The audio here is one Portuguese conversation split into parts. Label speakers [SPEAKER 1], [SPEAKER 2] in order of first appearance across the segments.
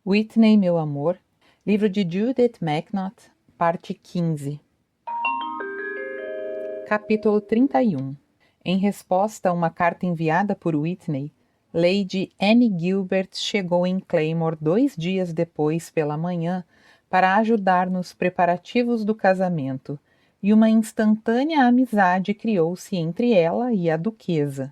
[SPEAKER 1] Whitney, meu amor, livro de Judith MacNaught, parte 15. Capítulo 31. Em resposta a uma carta enviada por Whitney, Lady Anne Gilbert chegou em Claymore 2 dias depois pela manhã para ajudar nos preparativos do casamento, e uma instantânea amizade criou-se entre ela e a duquesa.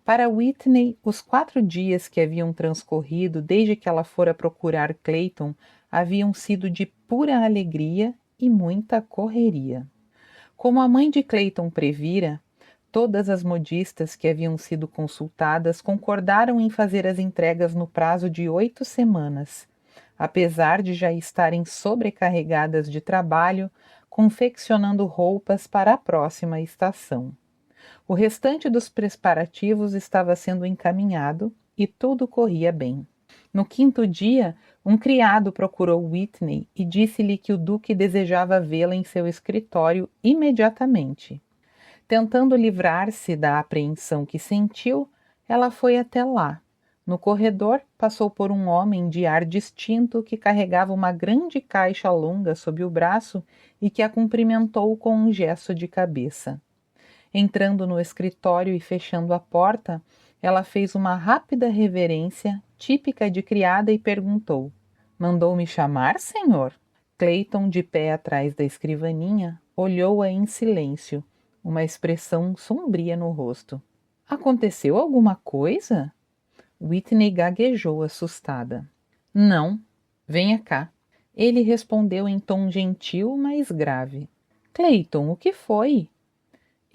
[SPEAKER 1] Para Whitney, os 4 dias que haviam transcorrido desde que ela fora procurar Clayton haviam sido de pura alegria e muita correria. Como a mãe de Clayton previra, todas as modistas que haviam sido consultadas concordaram em fazer as entregas no prazo de 8 semanas, apesar de já estarem sobrecarregadas de trabalho, confeccionando roupas para a próxima estação. O restante dos preparativos estava sendo encaminhado e tudo corria bem. No 5º dia, um criado procurou Whitney e disse-lhe que o duque desejava vê-la em seu escritório imediatamente. Tentando livrar-se da apreensão que sentiu, ela foi até lá. No corredor, passou por um homem de ar distinto que carregava uma grande caixa longa sob o braço e que a cumprimentou com um gesto de cabeça. Entrando no escritório e fechando a porta, ela fez uma rápida reverência, típica de criada, e perguntou: "Mandou-me chamar, senhor?" Clayton, de pé atrás da escrivaninha, olhou-a em silêncio, uma expressão sombria no rosto. "Aconteceu alguma coisa?" Whitney gaguejou, assustada. "Não. Venha cá." Ele respondeu em tom gentil, mas grave. "Clayton, o que foi?"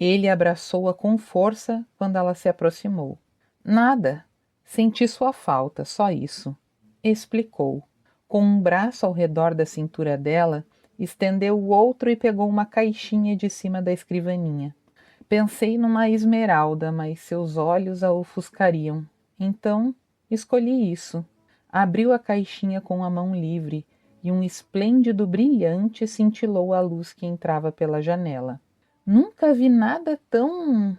[SPEAKER 1] Ele abraçou-a com força quando ela se aproximou. "Nada. Senti sua falta, só isso." Explicou. Com um braço ao redor da cintura dela, estendeu o outro e pegou uma caixinha de cima da escrivaninha. "Pensei numa esmeralda, mas seus olhos a ofuscariam. Então, escolhi isso." Abriu a caixinha com a mão livre e um esplêndido brilhante cintilou a luz que entrava pela janela. "Nunca vi nada tão..."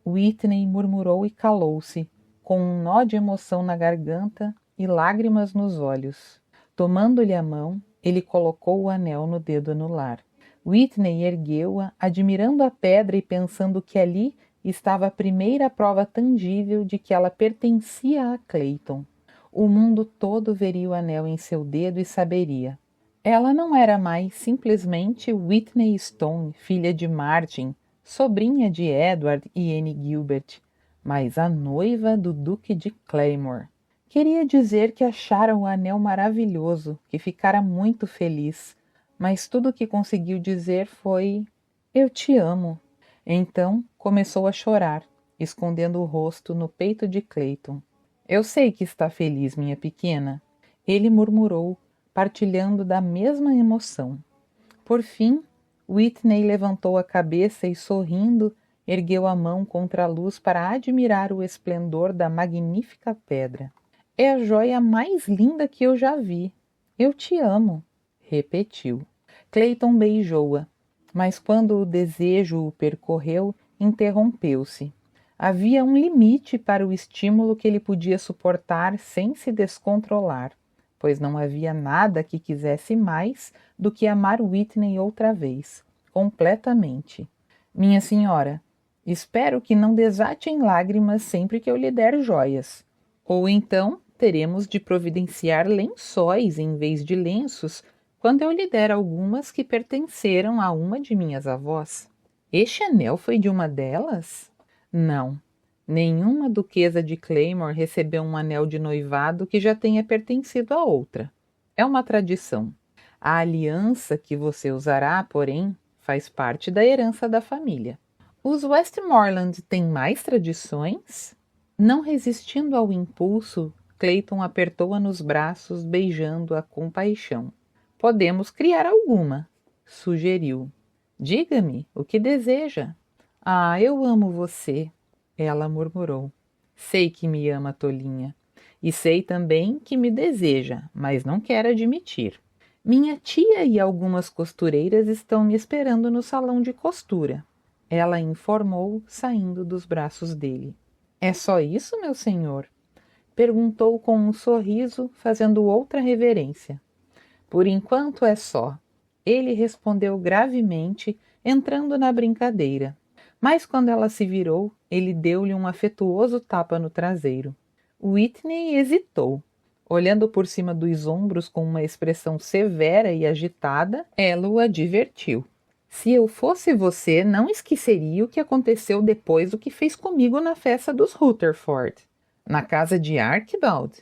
[SPEAKER 1] Whitney murmurou e calou-se, com um nó de emoção na garganta e lágrimas nos olhos. Tomando-lhe a mão, ele colocou o anel no dedo anular. Whitney ergueu-a, admirando a pedra e pensando que ali estava a primeira prova tangível de que ela pertencia a Clayton. O mundo todo veria o anel em seu dedo e saberia: ela não era mais simplesmente Whitney Stone, filha de Martin, sobrinha de Edward e Anne Gilbert, mas a noiva do Duque de Claymore. Queria dizer que achara o anel maravilhoso, que ficara muito feliz, mas tudo o que conseguiu dizer foi: "Eu te amo." Então começou a chorar, escondendo o rosto no peito de Clayton. "Eu sei que está feliz, minha pequena," ele murmurou, partilhando da mesma emoção. Por fim, Whitney levantou a cabeça e, sorrindo, ergueu a mão contra a luz para admirar o esplendor da magnífica pedra. "É a joia mais linda que eu já vi. Eu te amo," repetiu. Clayton beijou-a, mas quando o desejo o percorreu, interrompeu-se. Havia um limite para o estímulo que ele podia suportar sem se descontrolar, pois não havia nada que quisesse mais do que amar Whitney outra vez, completamente. "Minha senhora, espero que não desate em lágrimas sempre que eu lhe der joias. Ou então teremos de providenciar lençóis em vez de lenços quando eu lhe der algumas que pertenceram a uma de minhas avós." "Este anel foi de uma delas?" "Não. Nenhuma duquesa de Claymore recebeu um anel de noivado que já tenha pertencido a outra. É uma tradição. A aliança que você usará, porém, faz parte da herança da família." "Os Westmoreland têm mais tradições?" Não resistindo ao impulso, Clayton apertou-a nos braços, beijando-a com paixão. "Podemos criar alguma," sugeriu. "Diga-me o que deseja." "Ah, eu amo você," ela murmurou. "Sei que me ama, tolinha. E sei também que me deseja, mas não quer admitir. Minha tia e algumas costureiras estão me esperando no salão de costura," ela informou, saindo dos braços dele. "É só isso, meu senhor?" Perguntou com um sorriso, fazendo outra reverência. Por enquanto é só. Ele respondeu gravemente, entrando na brincadeira. Mas quando ela se virou, ele deu-lhe um afetuoso tapa no traseiro. Whitney hesitou. Olhando por cima dos ombros com uma expressão severa e agitada, ela o advertiu. Se eu fosse você, não esqueceria o que aconteceu depois do que fez comigo na festa dos Rutherford. Na casa de Archibald?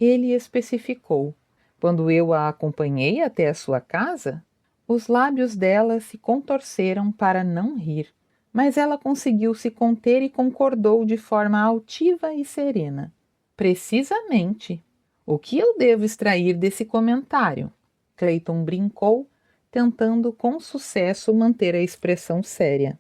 [SPEAKER 1] Ele especificou. Quando eu a acompanhei até a sua casa? Os lábios dela se contorceram para não rir, mas ela conseguiu se conter e concordou de forma altiva e serena. Precisamente. O que eu devo extrair desse comentário? Clayton brincou, tentando com sucesso manter a expressão séria.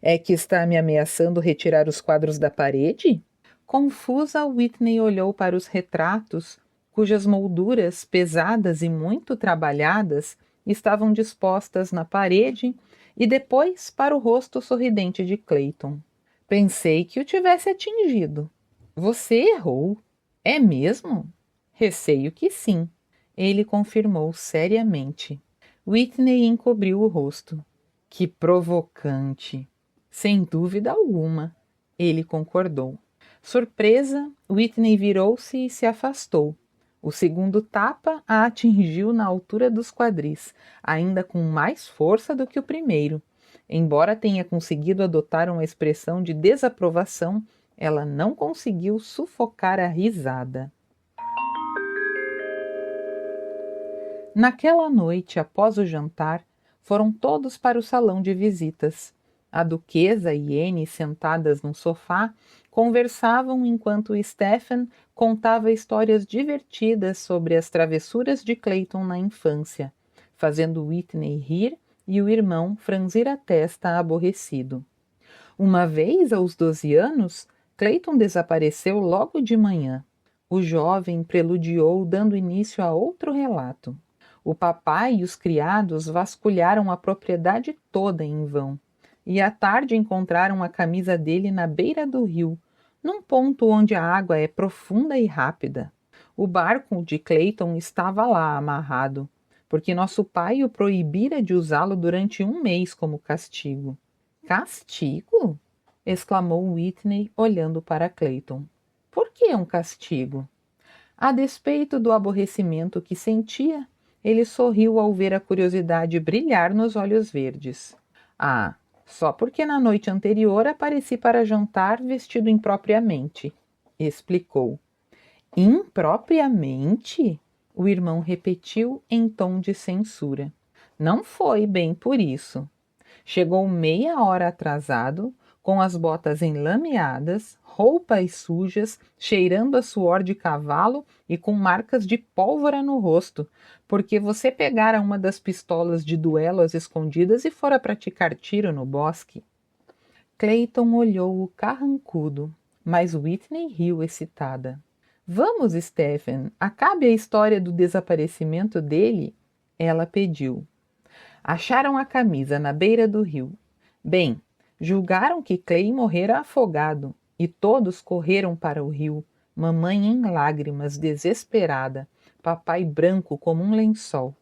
[SPEAKER 1] É que está me ameaçando retirar os quadros da parede? Confusa, Whitney olhou para os retratos, cujas molduras, pesadas e muito trabalhadas, estavam dispostas na parede, e depois para o rosto sorridente de Clayton. Pensei que o tivesse atingido. Você errou. É mesmo? Receio que sim. Ele confirmou seriamente. Whitney encobriu o rosto. Que provocante. Sem dúvida alguma. Ele concordou. Surpresa, Whitney virou-se e se afastou. O segundo tapa a atingiu na altura dos quadris, ainda com mais força do que o primeiro. Embora tenha conseguido adotar uma expressão de desaprovação, ela não conseguiu sufocar a risada. Naquela noite, após o jantar, foram todos para o salão de visitas. A duquesa e Anne, sentadas num sofá, conversavam enquanto Stephen contava histórias divertidas sobre as travessuras de Clayton na infância, fazendo Whitney rir e o irmão franzir a testa aborrecido. Uma vez, aos 12 anos, Clayton desapareceu logo de manhã. O jovem preludiou, dando início a outro relato. O papai e os criados vasculharam a propriedade toda em vão, e à tarde encontraram a camisa dele na beira do rio, num ponto onde a água é profunda e rápida. O barco de Clayton estava lá amarrado, porque nosso pai o proibira de usá-lo durante 1 mês como castigo. Castigo? Exclamou Whitney, olhando para Clayton. Por que um castigo? A despeito do aborrecimento que sentia, ele sorriu ao ver a curiosidade brilhar nos olhos verdes. Ah, só porque na noite anterior apareci para jantar vestido impropriamente, explicou. Impropriamente? O irmão repetiu em tom de censura. Não foi bem por isso. Chegou meia hora atrasado, com as botas enlameadas, roupas sujas, cheirando a suor de cavalo e com marcas de pólvora no rosto, porque você pegara uma das pistolas de duelo às escondidas e fora praticar tiro no bosque. Clayton olhou-o carrancudo, mas Whitney riu excitada. Vamos, Stephen, acabe a história do desaparecimento dele? Ela pediu. Acharam a camisa na beira do rio. Bem, julgaram que Clay morrera afogado, e todos correram para o rio, mamãe em lágrimas, desesperada, papai branco como um lençol.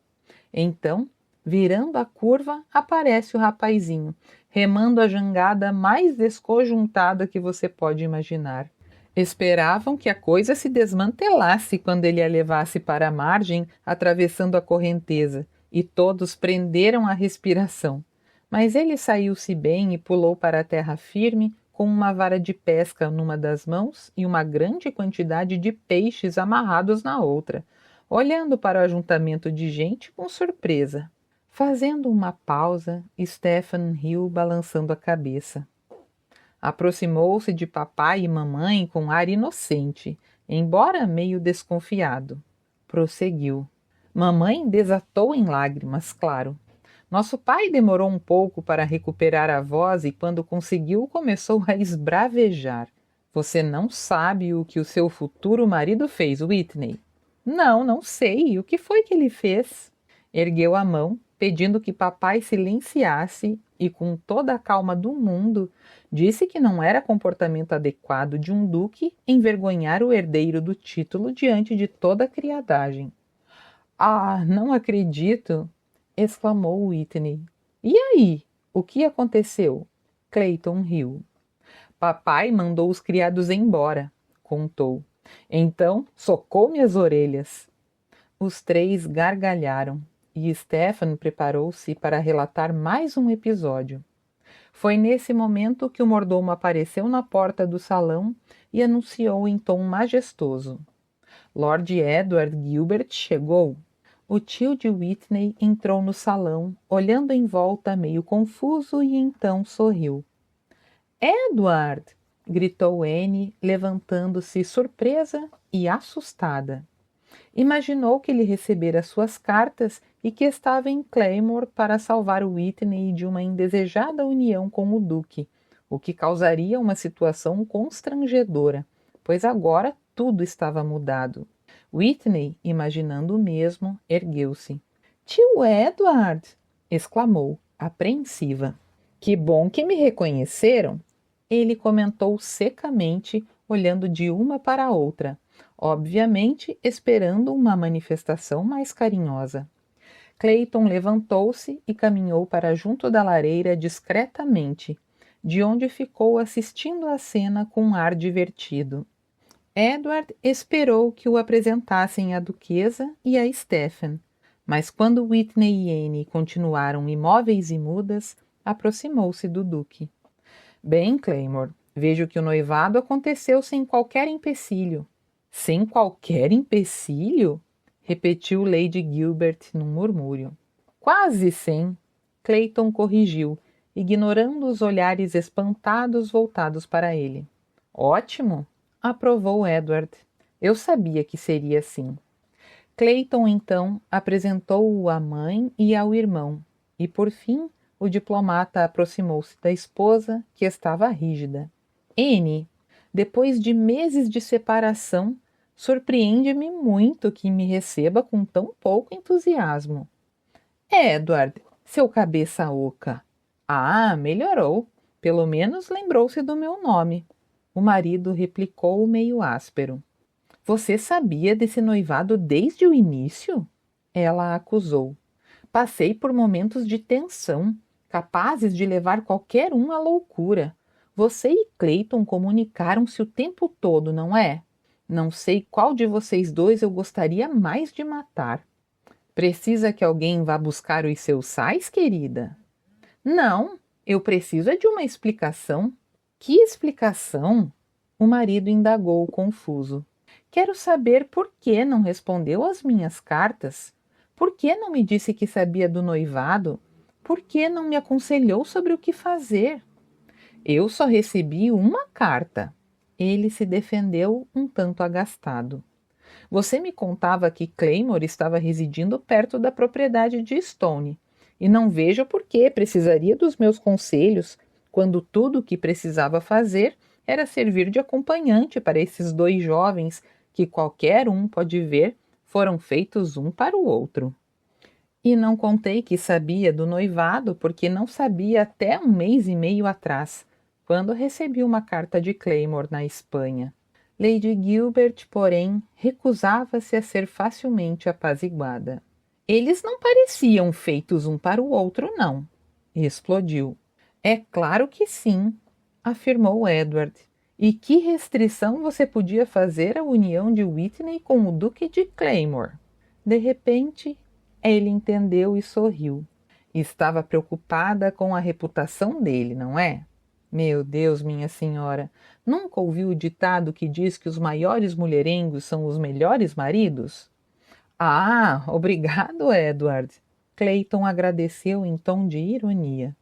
[SPEAKER 1] Então, virando a curva, aparece o rapazinho, remando a jangada mais desconjuntada que você pode imaginar. Esperavam que a coisa se desmantelasse quando ele a levasse para a margem, atravessando a correnteza, e todos prenderam a respiração. Mas ele saiu-se bem e pulou para a terra firme, com uma vara de pesca numa das mãos e uma grande quantidade de peixes amarrados na outra, olhando para o ajuntamento de gente com surpresa. Fazendo uma pausa, Stephen riu, balançando a cabeça. Aproximou-se de papai e mamãe com ar inocente, embora meio desconfiado. Prosseguiu. Mamãe desatou em lágrimas, claro. Nosso pai demorou um pouco para recuperar a voz e, quando conseguiu, começou a esbravejar. Você não sabe o que o seu futuro marido fez, Whitney? Não, não sei. O que foi que ele fez? Ergueu a mão, pedindo que papai silenciasse, e, com toda a calma do mundo, disse que não era comportamento adequado de um duque envergonhar o herdeiro do título diante de toda a criadagem. Ah, não acredito! Exclamou Whitney. E aí? O que aconteceu? Clayton riu. Papai mandou os criados embora, contou. Então socou-me as orelhas. Os três gargalharam e Stephen preparou-se para relatar mais um episódio. Foi nesse momento que o mordomo apareceu na porta do salão e anunciou em tom majestoso. Lord Edward Gilbert chegou. O tio de Whitney entrou no salão, olhando em volta meio confuso, e então sorriu. Edward! Gritou Anne, levantando-se surpresa e assustada. Imaginou que ele recebera suas cartas e que estava em Claymore para salvar Whitney de uma indesejada união com o duque, o que causaria uma situação constrangedora, pois agora tudo estava mudado. Whitney, imaginando o mesmo, ergueu-se. Tio Edward! Exclamou, apreensiva. Que bom que me reconheceram! Ele comentou secamente, olhando de uma para a outra, obviamente esperando uma manifestação mais carinhosa. Clayton levantou-se e caminhou para junto da lareira discretamente, de onde ficou assistindo à cena com um ar divertido. Edward esperou que o apresentassem à duquesa e a Stephen, mas quando Whitney e Anne continuaram imóveis e mudas, aproximou-se do duque. Bem, Claymore, vejo que o noivado aconteceu sem qualquer empecilho. Sem qualquer empecilho? Repetiu Lady Gilbert num murmúrio. Quase sem, Clayton corrigiu, ignorando os olhares espantados voltados para ele. Ótimo, aprovou Edward. Eu sabia que seria assim. Clayton, então, apresentou-o à mãe e ao irmão, e, por fim, o diplomata aproximou-se da esposa, que estava rígida. Anne, depois de meses de separação, surpreende-me muito que me receba com tão pouco entusiasmo. Edward, seu cabeça oca. Ah, melhorou. Pelo menos lembrou-se do meu nome. O marido replicou meio áspero. Você sabia desse noivado desde o início? Ela acusou. Passei por momentos de tensão, capazes de levar qualquer um à loucura. Você e Clayton comunicaram-se o tempo todo, não é? Não sei qual de vocês dois eu gostaria mais de matar. Precisa que alguém vá buscar os seus sais, querida? Não, eu preciso é de uma explicação. Que explicação? O marido indagou, confuso. Quero saber por que não respondeu às minhas cartas. Por que não me disse que sabia do noivado? Por que não me aconselhou sobre o que fazer? Eu só recebi uma carta. Ele se defendeu um tanto agastado. Você me contava que Claymore estava residindo perto da propriedade de Stone, e não vejo por que precisaria dos meus conselhos, quando tudo o que precisava fazer era servir de acompanhante para esses dois jovens que qualquer um pode ver foram feitos um para o outro. E não contei que sabia do noivado porque não sabia até 1 mês e meio atrás, quando recebi uma carta de Claymore na Espanha. Lady Gilbert, porém, recusava-se a ser facilmente apaziguada. Eles não pareciam feitos um para o outro, não. Explodiu. É claro que sim, afirmou Edward. E que restrição você podia fazer à união de Whitney com o Duque de Claymore? De repente, ele entendeu e sorriu. Estava preocupada com a reputação dele, não é? Meu Deus, minha senhora, nunca ouviu o ditado que diz que os maiores mulherengos são os melhores maridos? Ah, obrigado, Edward. Clayton agradeceu em tom de ironia.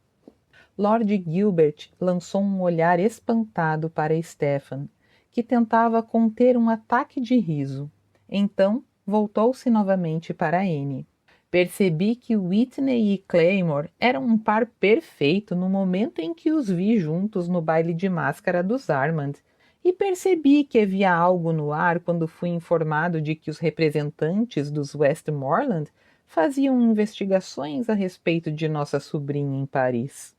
[SPEAKER 1] Lord Gilbert lançou um olhar espantado para Stephen, que tentava conter um ataque de riso. Então, voltou-se novamente para Anne. Percebi que Whitney e Claymore eram um par perfeito no momento em que os vi juntos no baile de máscara dos Armand, e percebi que havia algo no ar quando fui informado de que os representantes dos Westmoreland faziam investigações a respeito de nossa sobrinha em Paris.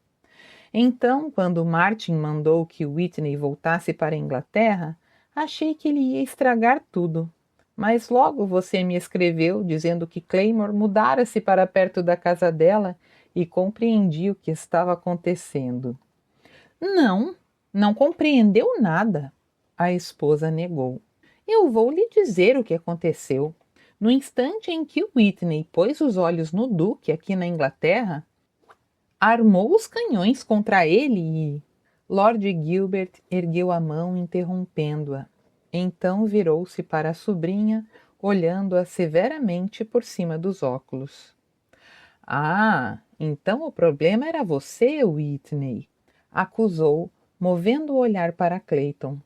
[SPEAKER 1] Então, quando Martin mandou que Whitney voltasse para a Inglaterra, achei que ele ia estragar tudo. Mas logo você me escreveu dizendo que Claymore mudara-se para perto da casa dela e compreendi o que estava acontecendo. Não, não compreendeu nada, a esposa negou. Eu vou lhe dizer o que aconteceu. No instante em que Whitney pôs os olhos no Duque aqui na Inglaterra, armou os canhões contra ele e... Lord Gilbert ergueu a mão interrompendo-a. Então virou-se para a sobrinha, olhando-a severamente por cima dos óculos. Ah, então o problema era você, Whitney, acusou, movendo o olhar para Clayton.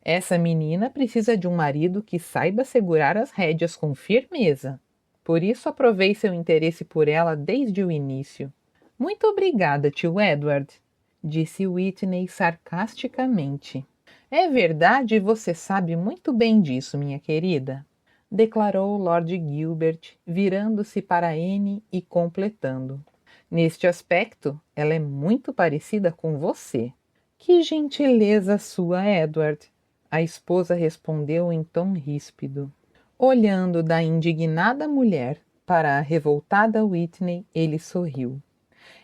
[SPEAKER 1] Essa menina precisa de um marido que saiba segurar as rédeas com firmeza. Por isso aprovei seu interesse por ela desde o início. Muito obrigada, tio Edward, disse Whitney sarcasticamente. É verdade e você sabe muito bem disso, minha querida, declarou Lord Gilbert, virando-se para Anne e completando. Neste aspecto, ela é muito parecida com você. Que gentileza sua, Edward, a esposa respondeu em tom ríspido. Olhando da indignada mulher para a revoltada Whitney, ele sorriu.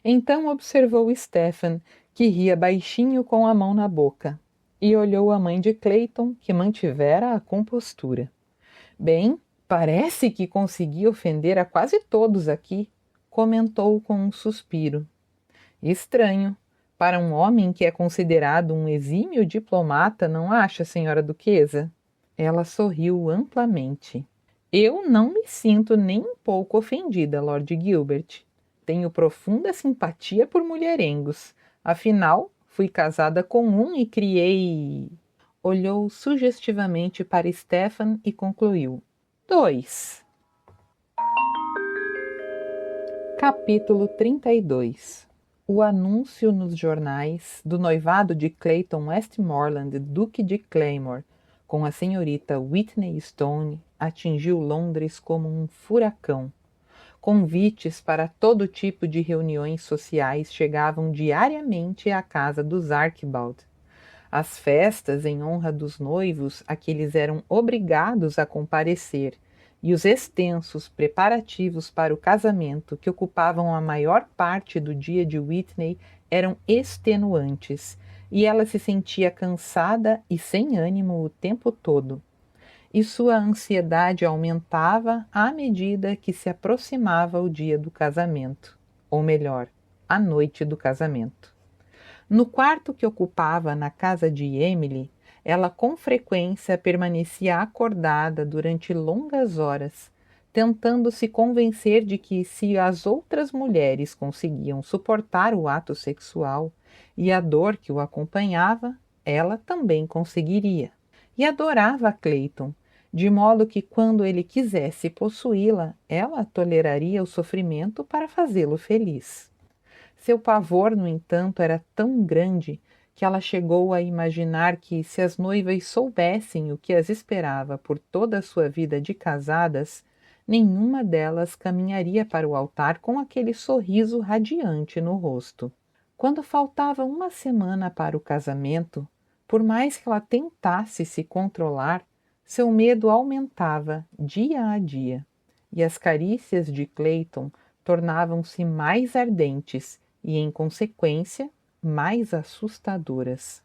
[SPEAKER 1] Então observou Stephen, que ria baixinho com a mão na boca, e olhou a mãe de Clayton, que mantivera a compostura. Bem, parece que consegui ofender a quase todos aqui, comentou com um suspiro. Estranho. Para um homem que é considerado um exímio diplomata, não acha, senhora duquesa? Ela sorriu amplamente. Eu não me sinto nem um pouco ofendida, Lord Gilbert. Tenho profunda simpatia por mulherengos. Afinal, fui casada com um e criei... Olhou sugestivamente para Stephen e concluiu. 2. Capítulo 32. O anúncio nos jornais do noivado de Clayton Westmoreland, Duque de Claymore, com a senhorita Whitney Stone, atingiu Londres como um furacão. Convites para todo tipo de reuniões sociais chegavam diariamente à casa dos Archibald. As festas em honra dos noivos a que eles eram obrigados a comparecer e os extensos preparativos para o casamento que ocupavam a maior parte do dia de Whitney eram extenuantes, e ela se sentia cansada e sem ânimo o tempo todo. E sua ansiedade aumentava à medida que se aproximava o dia do casamento, ou melhor, a noite do casamento. No quarto que ocupava na casa de Emily, ela com frequência permanecia acordada durante longas horas, tentando se convencer de que se as outras mulheres conseguiam suportar o ato sexual e a dor que o acompanhava, ela também conseguiria. E adorava Clayton, de modo que quando ele quisesse possuí-la, ela toleraria o sofrimento para fazê-lo feliz. Seu pavor, no entanto, era tão grande que ela chegou a imaginar que, se as noivas soubessem o que as esperava por toda a sua vida de casadas, nenhuma delas caminharia para o altar com aquele sorriso radiante no rosto. Quando faltava uma semana para o casamento, por mais que ela tentasse se controlar, seu medo aumentava dia a dia, e as carícias de Clayton tornavam-se mais ardentes e, em consequência, mais assustadoras.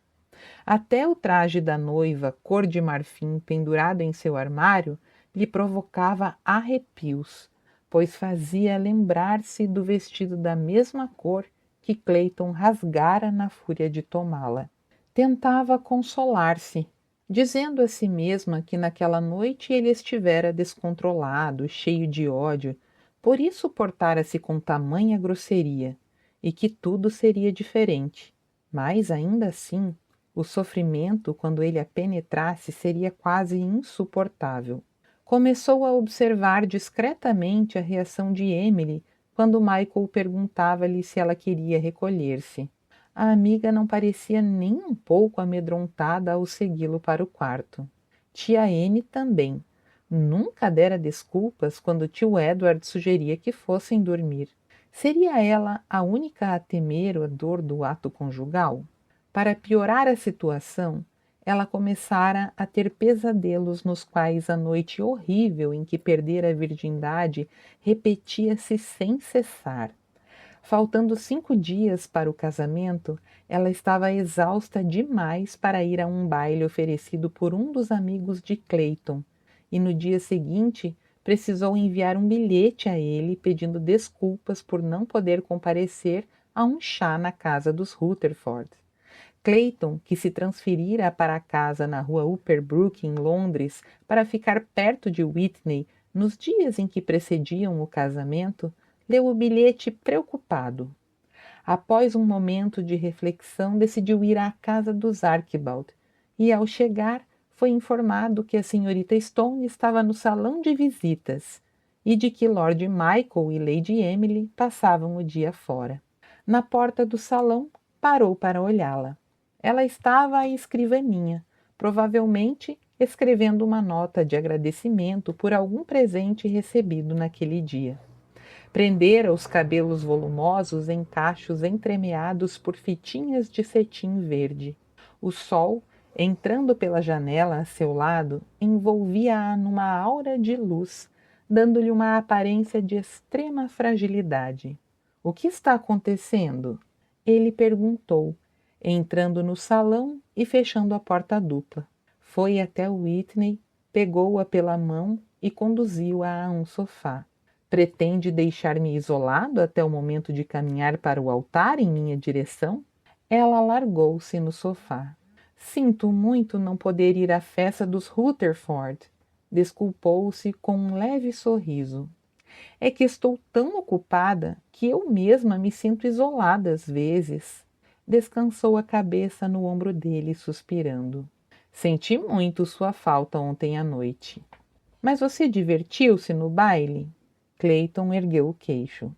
[SPEAKER 1] Até o traje da noiva cor de marfim pendurado em seu armário lhe provocava arrepios, pois fazia lembrar-se do vestido da mesma cor que Clayton rasgara na fúria de tomá-la. Tentava consolar-se, dizendo a si mesma que naquela noite ele estivera descontrolado, cheio de ódio, por isso portara-se com tamanha grosseria, e que tudo seria diferente. Mas, ainda assim, o sofrimento, quando ele a penetrasse, seria quase insuportável. Começou a observar discretamente a reação de Emily quando Michael perguntava-lhe se ela queria recolher-se. A amiga não parecia nem um pouco amedrontada ao segui-lo para o quarto. Tia Anne também. Nunca dera desculpas quando tio Edward sugeria que fossem dormir. Seria ela a única a temer a dor do ato conjugal? Para piorar a situação, ela começara a ter pesadelos nos quais a noite horrível em que perdera a virgindade repetia-se sem cessar. Faltando 5 dias para o casamento, ela estava exausta demais para ir a um baile oferecido por um dos amigos de Clayton, e no dia seguinte precisou enviar um bilhete a ele pedindo desculpas por não poder comparecer a um chá na casa dos Rutherford. Clayton, que se transferira para a casa na rua Upper Brook, em Londres, para ficar perto de Whitney nos dias em que precediam o casamento, leu o bilhete preocupado. Após um momento de reflexão, decidiu ir à casa dos Archibald e, ao chegar, foi informado que a senhorita Stone estava no salão de visitas e de que Lord Michael e Lady Emily passavam o dia fora. Na porta do salão, parou para olhá-la. Ela estava à escrivaninha, provavelmente escrevendo uma nota de agradecimento por algum presente recebido naquele dia. Prendera os cabelos volumosos em cachos entremeados por fitinhas de cetim verde. O sol, entrando pela janela a seu lado, envolvia-a numa aura de luz, dando-lhe uma aparência de extrema fragilidade. O que está acontecendo? Ele perguntou, entrando no salão e fechando a porta dupla. Foi até Whitney, pegou-a pela mão e conduziu-a a um sofá. Pretende deixar-me isolado até o momento de caminhar para o altar em minha direção? Ela largou-se no sofá. Sinto muito não poder ir à festa dos Rutherford. Desculpou-se com um leve sorriso. É que estou tão ocupada que eu mesma me sinto isolada às vezes. Descansou a cabeça no ombro dele, suspirando. Senti muito sua falta ontem à noite. Mas você divertiu-se no baile? Clayton ergueu o queixo.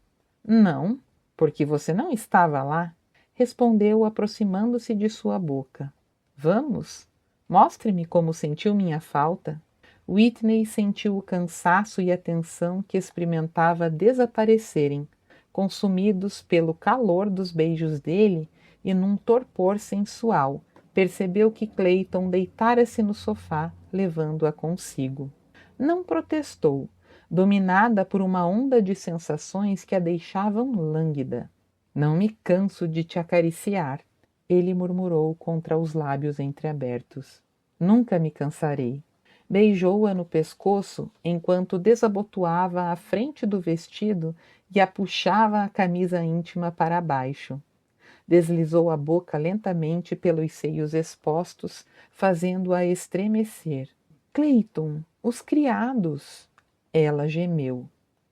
[SPEAKER 1] Não, porque você não estava lá, respondeu aproximando-se de sua boca. Vamos? Mostre-me como sentiu minha falta. Whitney sentiu o cansaço e a tensão que experimentava desaparecerem, consumidos pelo calor dos beijos dele e num torpor sensual. Percebeu que Clayton deitara-se no sofá, levando-a consigo. Não protestou, dominada por uma onda de sensações que a deixavam lânguida. Não me canso de te acariciar, ele murmurou contra os lábios entreabertos. Nunca me cansarei. Beijou-a no pescoço enquanto desabotoava a frente do vestido e a puxava a camisa íntima para baixo. Deslizou a boca lentamente pelos seios expostos, fazendo-a estremecer. Clayton, os criados! Ela gemeu.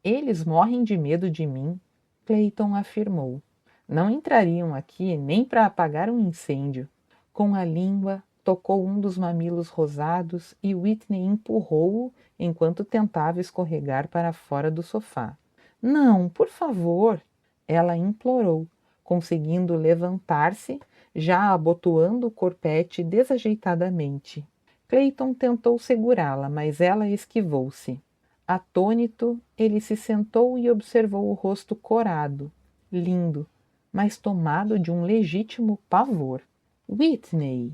[SPEAKER 1] Eles morrem de medo de mim, Clayton afirmou. Não entrariam aqui nem para apagar um incêndio. Com a língua, tocou um dos mamilos rosados e Whitney empurrou-o enquanto tentava escorregar para fora do sofá. Não, por favor, ela implorou, conseguindo levantar-se, já abotoando o corpete desajeitadamente. Clayton tentou segurá-la, mas ela esquivou-se. Atônito, ele se sentou e observou o rosto corado, lindo, mas tomado de um legítimo pavor. Whitney!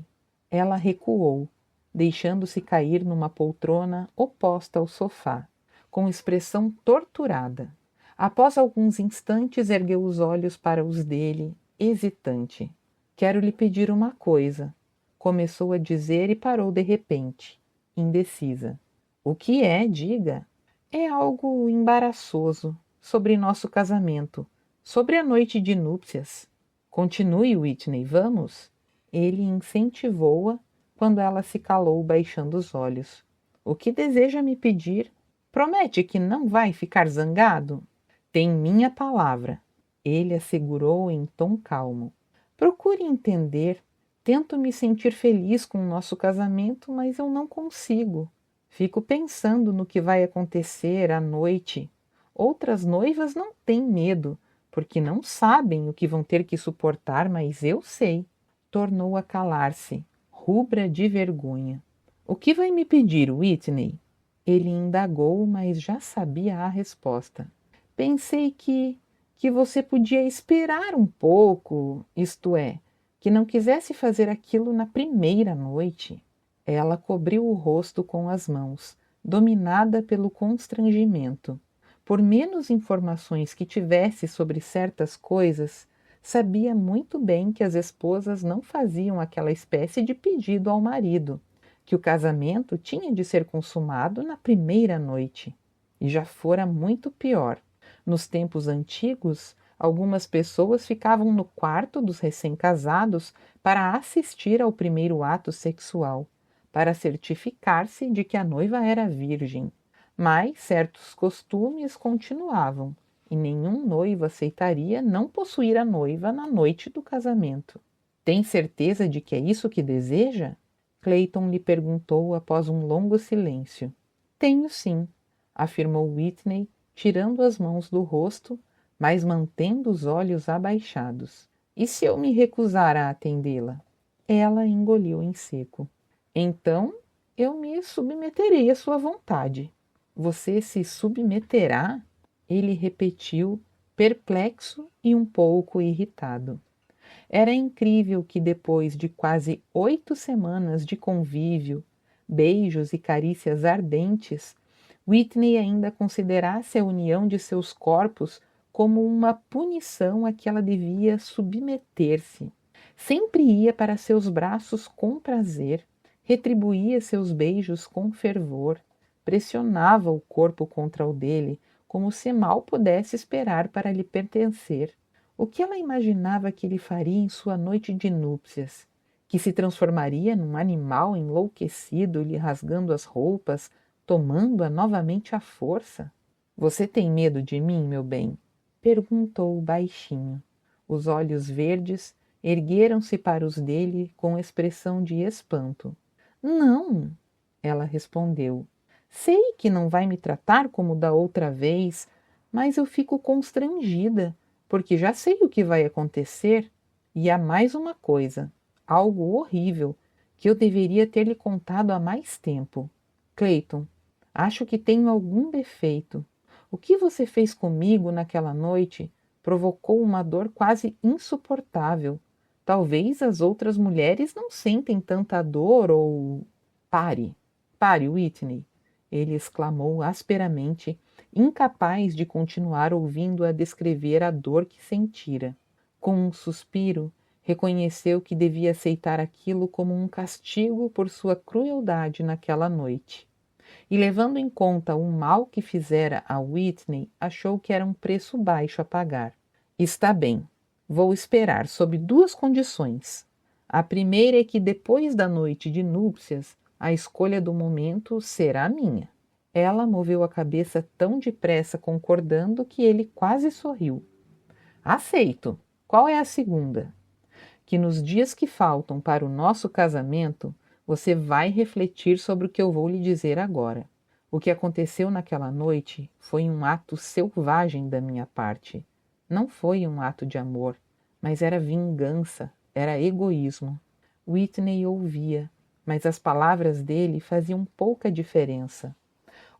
[SPEAKER 1] Ela recuou, deixando-se cair numa poltrona oposta ao sofá, com expressão torturada. Após alguns instantes, ergueu os olhos para os dele, hesitante. Quero lhe pedir uma coisa, começou a dizer e parou de repente, indecisa. O que é? Diga. É algo embaraçoso, sobre nosso casamento, sobre a noite de núpcias. Continue, Whitney, vamos? Ele incentivou-a quando ela se calou, baixando os olhos. O que deseja me pedir? Promete que não vai ficar zangado? Tem minha palavra. Ele assegurou em tom calmo. Procure entender. Tento me sentir feliz com o nosso casamento, mas eu não consigo. Fico pensando no que vai acontecer à noite. Outras noivas não têm medo, porque não sabem o que vão ter que suportar, mas eu sei. Tornou a calar-se, rubra de vergonha. O que vai me pedir, Whitney? Ele indagou, mas já sabia a resposta. Pensei que que você podia esperar um pouco, isto é, que não quisesse fazer aquilo na primeira noite. Ela cobriu o rosto com as mãos, dominada pelo constrangimento. Por menos informações que tivesse sobre certas coisas, sabia muito bem que as esposas não faziam aquela espécie de pedido ao marido, que o casamento tinha de ser consumado na primeira noite. E já fora muito pior. Nos tempos antigos, algumas pessoas ficavam no quarto dos recém-casados para assistir ao primeiro ato sexual, para certificar-se de que a noiva era virgem. Mas certos costumes continuavam, e nenhum noivo aceitaria não possuir a noiva na noite do casamento. Tem certeza de que é isso que deseja? Clayton lhe perguntou após um longo silêncio. Tenho sim, afirmou Whitney, tirando as mãos do rosto, mas mantendo os olhos abaixados. E se eu me recusar a atendê-la? Ela engoliu em seco. Então, eu me submeterei à sua vontade. Você se submeterá? Ele repetiu, perplexo e um pouco irritado. Era incrível que depois de quase 8 semanas de convívio, beijos e carícias ardentes, Whitney ainda considerasse a união de seus corpos como uma punição a que ela devia submeter-se. Sempre ia para seus braços com prazer, retribuía seus beijos com fervor, pressionava o corpo contra o dele, como se mal pudesse esperar para lhe pertencer. O que ela imaginava que ele faria em sua noite de núpcias? Que se transformaria num animal enlouquecido, lhe rasgando as roupas, tomando-a novamente à força? Você tem medo de mim, meu bem? Perguntou baixinho. Os olhos verdes ergueram-se para os dele com expressão de espanto. Não, ela respondeu. Sei que não vai me tratar como da outra vez, mas eu fico constrangida, porque já sei o que vai acontecer. E há mais uma coisa, algo horrível, que eu deveria ter lhe contado há mais tempo. Clayton, acho que tenho algum defeito. O que você fez comigo naquela noite provocou uma dor quase insuportável. Talvez as outras mulheres não sentem tanta dor ou... Pare, pare, Whitney, ele exclamou asperamente, incapaz de continuar ouvindo-a descrever a dor que sentira. Com um suspiro, reconheceu que devia aceitar aquilo como um castigo por sua crueldade naquela noite. E levando em conta o mal que fizera a Whitney, achou que era um preço baixo a pagar. Está bem, vou esperar sob 2 condições. A primeira é que depois da noite de núpcias, a escolha do momento será minha. Ela moveu a cabeça tão depressa concordando que ele quase sorriu. Aceito. Qual é a segunda? Que nos dias que faltam para o nosso casamento, você vai refletir sobre o que eu vou lhe dizer agora. O que aconteceu naquela noite foi um ato selvagem da minha parte. Não foi um ato de amor, mas era vingança, era egoísmo. Whitney ouvia, mas as palavras dele faziam pouca diferença.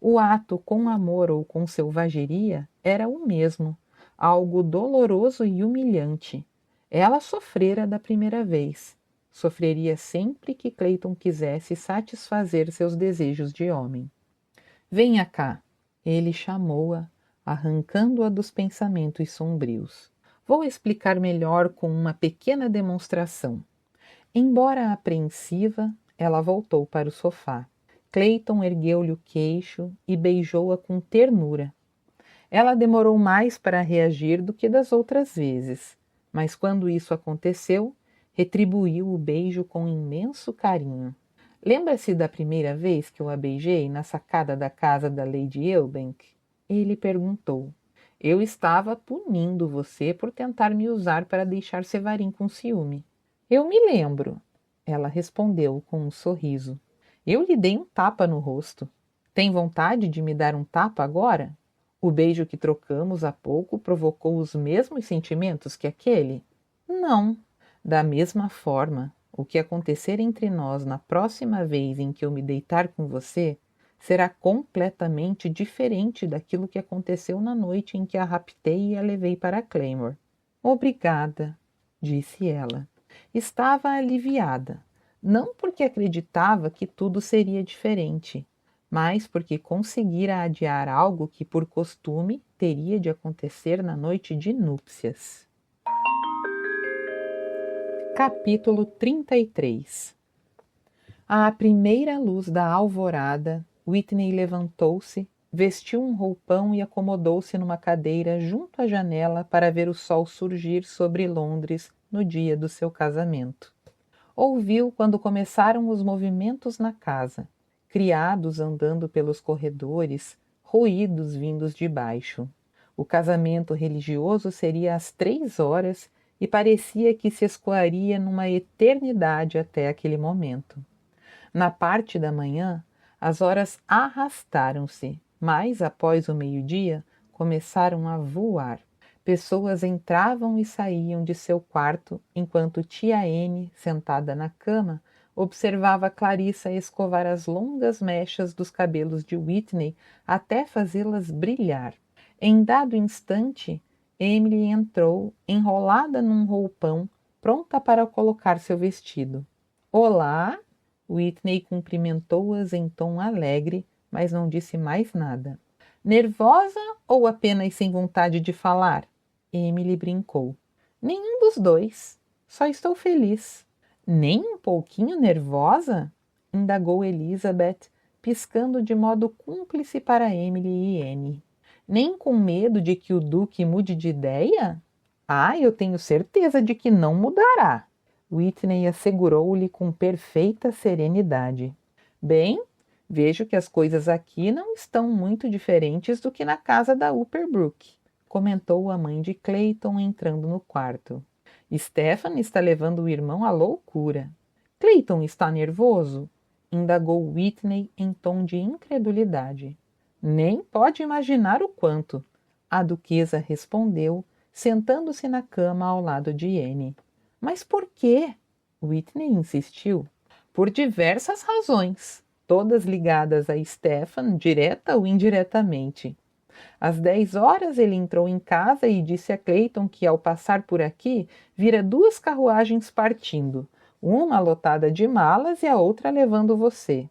[SPEAKER 1] O ato com amor ou com selvageria era o mesmo, algo doloroso e humilhante. Ela sofrera da primeira vez. Sofreria sempre que Clayton quisesse satisfazer seus desejos de homem. Venha cá, ele chamou-a, arrancando-a dos pensamentos sombrios. Vou explicar melhor com uma pequena demonstração. Embora apreensiva, ela voltou para o sofá. Clayton ergueu-lhe o queixo e beijou-a com ternura. Ela demorou mais para reagir do que das outras vezes, mas quando isso aconteceu, retribuiu o beijo com imenso carinho. Lembra-se da primeira vez que eu a beijei na sacada da casa da Lady Eubank? Ele perguntou. Eu estava punindo você por tentar me usar para deixar Sevarin com ciúme. Eu me lembro, ela respondeu com um sorriso. Eu lhe dei um tapa no rosto. Tem vontade de me dar um tapa agora? O beijo que trocamos há pouco provocou os mesmos sentimentos que aquele? Não. Da mesma forma, o que acontecer entre nós na próxima vez em que eu me deitar com você será completamente diferente daquilo que aconteceu na noite em que a raptei e a levei para Claymore. Obrigada, disse ela. Estava aliviada, não porque acreditava que tudo seria diferente, mas porque conseguira adiar algo que, por costume, teria de acontecer na noite de núpcias. Capítulo 33. À primeira luz da alvorada, Whitney levantou-se, vestiu um roupão e acomodou-se numa cadeira junto à janela para ver o sol surgir sobre Londres no dia do seu casamento. Ouviu quando começaram os movimentos na casa, criados andando pelos corredores, ruídos vindos de baixo. O casamento religioso seria às 3 horas e parecia que se escoaria numa eternidade até aquele momento. Na parte da manhã, as horas arrastaram-se, mas após o meio-dia começaram a voar. Pessoas entravam e saíam de seu quarto, enquanto tia Anne, sentada na cama, observava Clarissa escovar as longas mechas dos cabelos de Whitney até fazê-las brilhar. Em dado instante, Emily entrou, enrolada num roupão, pronta para colocar seu vestido. Olá! Whitney cumprimentou-as em tom alegre, mas não disse mais nada. Nervosa ou apenas sem vontade de falar? Emily brincou. Nenhum dos dois. Só estou feliz. Nem um pouquinho nervosa? Indagou Elizabeth, piscando de modo cúmplice para Emily e Anne. Nem com medo de que o Duque mude de ideia? Ah, eu tenho certeza de que não mudará. Whitney assegurou-lhe com perfeita serenidade. Bem, vejo que as coisas aqui não estão muito diferentes do que na casa da Upperbrook, comentou a mãe de Clayton entrando no quarto. Stephen está levando o irmão à loucura. Clayton está nervoso? Indagou Whitney em tom de incredulidade. Nem pode imaginar o quanto, a duquesa respondeu, sentando-se na cama ao lado de Anne. Mas por quê? Whitney insistiu. Por diversas razões, todas ligadas a Stephen, direta ou indiretamente. Às 10 horas ele entrou em casa e disse a Clayton que, ao passar por aqui, vira 2 carruagens partindo, uma lotada de malas e a outra levando você.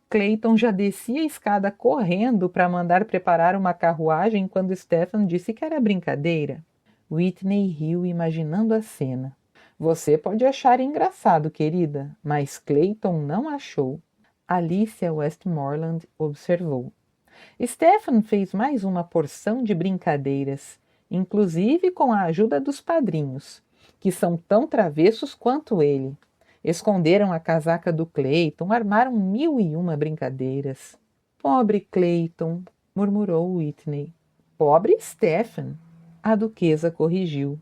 [SPEAKER 1] Clayton já descia a escada correndo para mandar preparar uma carruagem quando Stephen disse que era brincadeira. Whitney riu imaginando a cena. Você pode achar engraçado, querida, mas Clayton não achou. Alicia Westmoreland observou. Stephen fez mais uma porção de brincadeiras, inclusive com a ajuda dos padrinhos, que são tão travessos quanto ele. Esconderam a casaca do Clayton, armaram 1001 brincadeiras. Pobre Clayton, murmurou Whitney. Pobre Stephen, a duquesa corrigiu.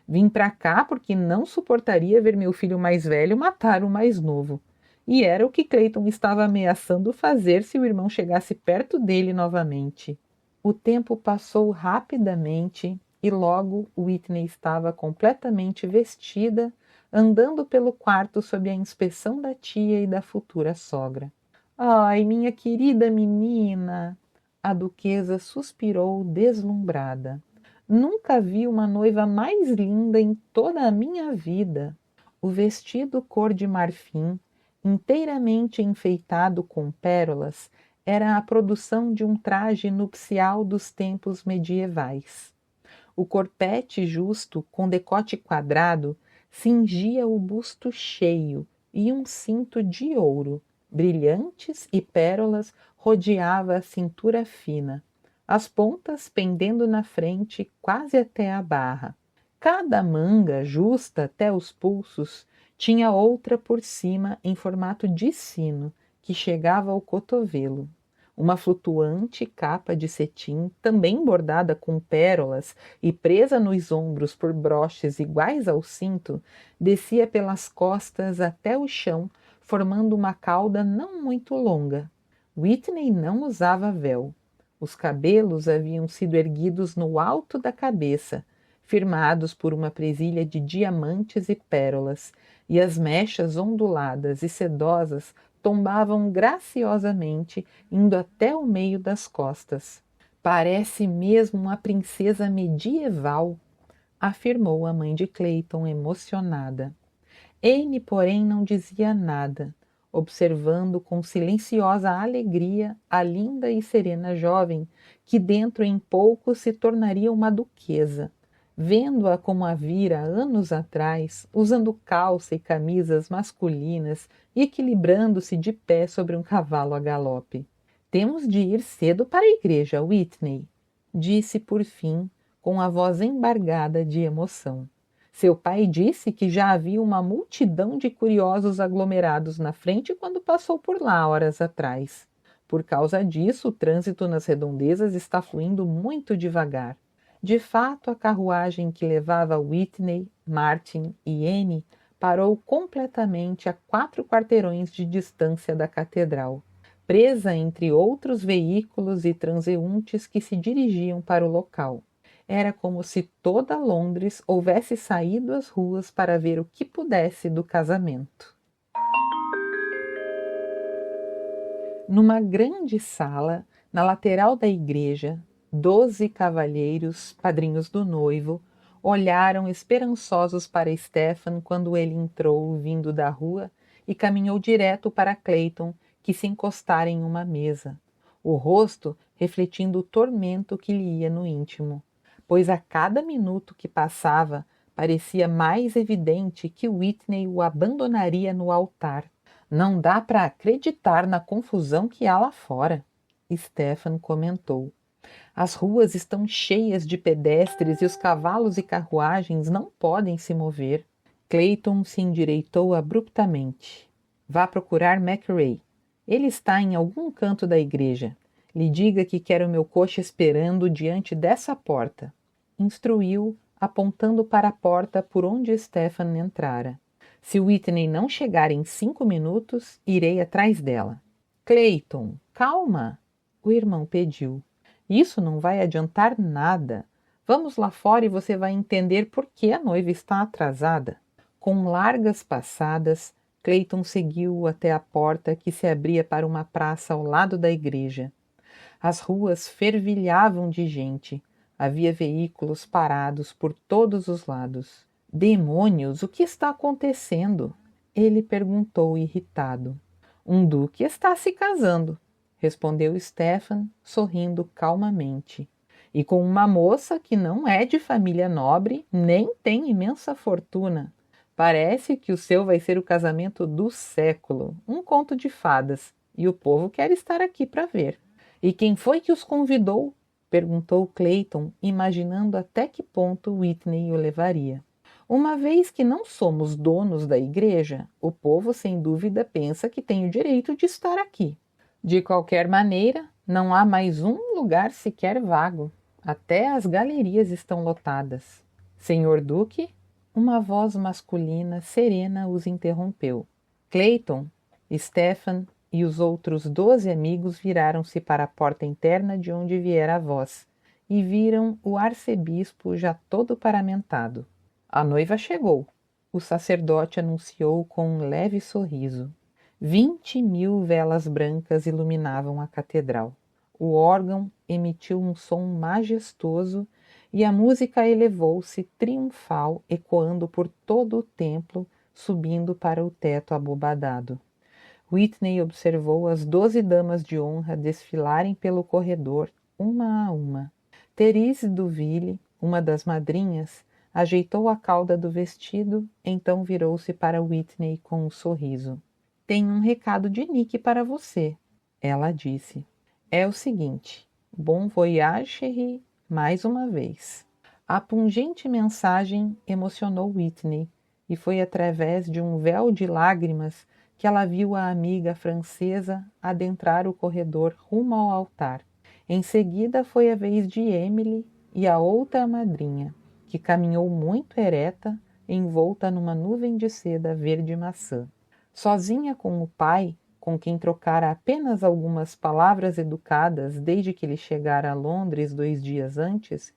[SPEAKER 1] Vim para cá porque não suportaria ver meu filho mais velho matar o mais novo. E era o que Clayton estava ameaçando fazer se o irmão chegasse perto dele novamente. O tempo passou rapidamente e logo Whitney estava completamente vestida, andando pelo quarto sob a inspeção da tia e da futura sogra. Ai, minha querida menina! A duquesa suspirou deslumbrada. Nunca vi uma noiva mais linda em toda a minha vida. O vestido cor de marfim, inteiramente enfeitado com pérolas, era a produção de um traje nupcial dos tempos medievais. O corpete justo, com decote quadrado, cingia o busto cheio e um cinto de ouro, brilhantes e pérolas rodeava a cintura fina, as pontas pendendo na frente quase até a barra. Cada manga, justa até os pulsos, tinha outra por cima em formato de sino, que chegava ao cotovelo. Uma flutuante capa de cetim, também bordada com pérolas e presa nos ombros por broches iguais ao cinto, descia pelas costas até o chão, formando uma cauda não muito longa. Whitney não usava véu. Os cabelos haviam sido erguidos no alto da cabeça, firmados por uma presilha de diamantes e pérolas, e as mechas onduladas e sedosas tombavam graciosamente, indo até o meio das costas. Parece mesmo uma princesa medieval, afirmou a mãe de Clayton emocionada. Anne, porém, não dizia nada, observando com silenciosa alegria a linda e serena jovem, que dentro em pouco se tornaria uma duquesa. Vendo-a como a vira anos atrás, usando calça e camisas masculinas e equilibrando-se de pé sobre um cavalo a galope. Temos de ir cedo para a igreja, Whitney, disse por fim, com a voz embargada de emoção. Seu pai disse que já havia uma multidão de curiosos aglomerados na frente quando passou por lá horas atrás. Por causa disso, o trânsito nas redondezas está fluindo muito devagar. De fato, a carruagem que levava Whitney, Martin e Anne parou completamente a 4 quarteirões de distância da catedral, presa entre outros veículos e transeuntes que se dirigiam para o local. Era como se toda Londres houvesse saído às ruas para ver o que pudesse do casamento. Numa grande sala, na lateral da igreja, 12 cavalheiros, padrinhos do noivo, olharam esperançosos para Stephen quando ele entrou vindo da rua e caminhou direto para Clayton, que se encostara em uma mesa, o rosto refletindo o tormento que lhe ia no íntimo, pois a cada minuto que passava parecia mais evidente que Whitney o abandonaria no altar. Não dá para acreditar na confusão que há lá fora, Stephen comentou. As ruas estão cheias de pedestres e os cavalos e carruagens não podem se mover. Clayton se endireitou abruptamente. Vá procurar McRae. Ele está em algum canto da igreja. Lhe diga que quero meu coche esperando diante dessa porta. Instruiu, apontando para a porta por onde Stephen entrara. Se Whitney não chegar em 5 minutos, irei atrás dela. Clayton, calma! O irmão pediu. Isso não vai adiantar nada. Vamos lá fora e você vai entender por que a noiva está atrasada. Com largas passadas, Clayton seguiu até a porta que se abria para uma praça ao lado da igreja. As ruas fervilhavam de gente. Havia veículos parados por todos os lados. Demônios, o que está acontecendo? Ele perguntou irritado. Um duque está se casando, respondeu Stephen, sorrindo calmamente. E com uma moça que não é de família nobre, nem tem imensa fortuna. Parece que o seu vai ser o casamento do século, um conto de fadas, e o povo quer estar aqui para ver. E quem foi que os convidou? Perguntou Clayton, imaginando até que ponto Whitney o levaria. Uma vez que não somos donos da igreja, o povo sem dúvida pensa que tem o direito de estar aqui. De qualquer maneira, não há mais um lugar sequer vago. Até as galerias estão lotadas. Senhor Duque? Uma voz masculina serena os interrompeu. Clayton, Stephen e os outros 12 amigos viraram-se para a porta interna de onde viera a voz e viram o arcebispo já todo paramentado. A noiva chegou. O sacerdote anunciou com um leve sorriso. 20.000 velas brancas iluminavam a catedral. O órgão emitiu um som majestoso e a música elevou-se triunfal, ecoando por todo o templo, subindo para o teto abobadado. Whitney observou as 12 damas de honra desfilarem pelo corredor, uma a uma. Therese Duville, uma das madrinhas, ajeitou a cauda do vestido, então virou-se para Whitney com um sorriso. Tenho um recado de Nick para você, ela disse. É o seguinte, bon voyage, chérie, mais uma vez. A pungente mensagem emocionou Whitney, e foi através de um véu de lágrimas que ela viu a amiga francesa adentrar o corredor rumo ao altar. Em seguida foi a vez de Emily e a outra madrinha, que caminhou muito ereta, envolta numa nuvem de seda verde maçã. Sozinha com o pai, com quem trocara apenas algumas palavras educadas desde que ele chegara a Londres 2 dias antes,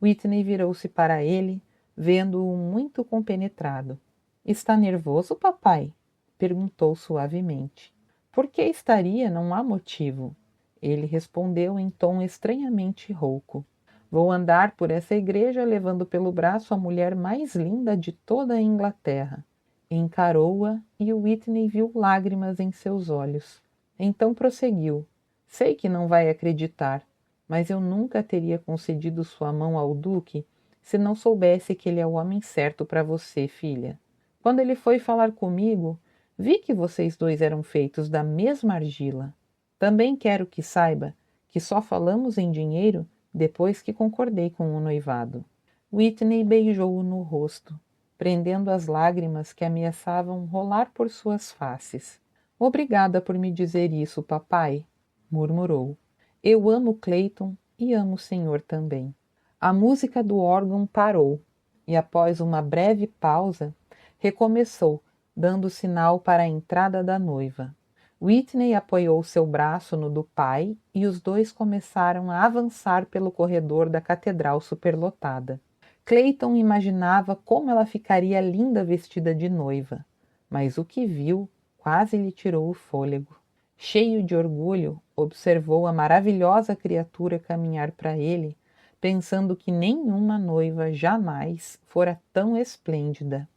[SPEAKER 1] Whitney virou-se para ele, vendo-o muito compenetrado. — Está nervoso, papai? — perguntou suavemente. Por que estaria? Não há motivo. Ele respondeu em tom estranhamente rouco. Vou andar por essa igreja levando pelo braço a mulher mais linda de toda a Inglaterra. Encarou-a e Whitney viu lágrimas em seus olhos. Então prosseguiu. Sei que não vai acreditar, mas eu nunca teria concedido sua mão ao Duque se não soubesse que ele é o homem certo para você, filha. Quando ele foi falar comigo, vi que vocês dois eram feitos da mesma argila. Também quero que saiba que só falamos em dinheiro depois que concordei com o noivado. Whitney beijou-o no rosto, prendendo as lágrimas que ameaçavam rolar por suas faces. Obrigada por me dizer isso, papai, murmurou. Eu amo Clayton e amo o senhor também. A música do órgão parou e, após uma breve pausa, recomeçou, dando sinal para a entrada da noiva. Whitney apoiou seu braço no do pai e os dois começaram a avançar pelo corredor da catedral superlotada. Clayton imaginava como ela ficaria linda vestida de noiva, mas o que viu quase lhe tirou o fôlego. Cheio de orgulho, observou a maravilhosa criatura caminhar para ele, pensando que nenhuma noiva jamais fora tão esplêndida.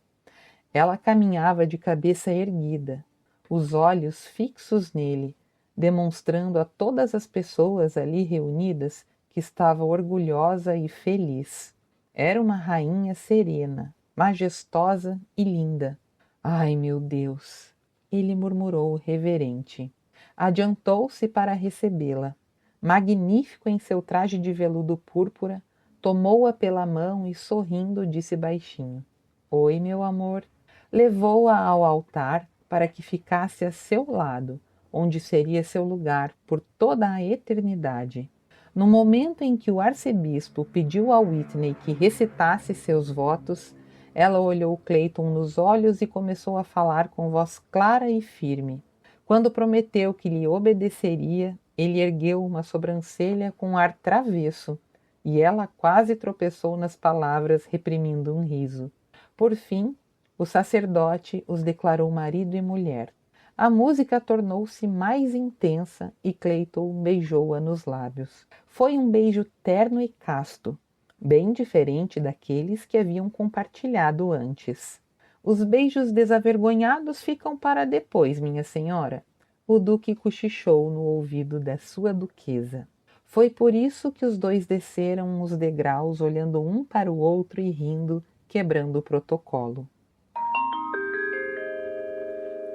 [SPEAKER 1] Ela caminhava de cabeça erguida, os olhos fixos nele, demonstrando a todas as pessoas ali reunidas que estava orgulhosa e feliz. Era uma rainha serena, majestosa e linda. Ai, meu Deus! Ele murmurou reverente. Adiantou-se para recebê-la. Magnífico em seu traje de veludo púrpura, tomou-a pela mão e, sorrindo, disse baixinho: Oi, meu amor. Levou-a ao altar para que ficasse a seu lado, onde seria seu lugar por toda a eternidade. No momento em que o arcebispo pediu a Whitney que recitasse seus votos, ela olhou Clayton nos olhos e começou a falar com voz clara e firme. Quando prometeu que lhe obedeceria, ele ergueu uma sobrancelha com um ar travesso, e ela quase tropeçou nas palavras, reprimindo um riso. Por fim, o sacerdote os declarou marido e mulher. A música tornou-se mais intensa e Clayton beijou-a nos lábios. Foi um beijo terno e casto, bem diferente daqueles que haviam compartilhado antes. Os beijos desavergonhados ficam para depois, minha senhora. O duque cochichou no ouvido da sua duquesa. Foi por isso que os dois desceram os degraus, olhando um para o outro e rindo, quebrando o protocolo.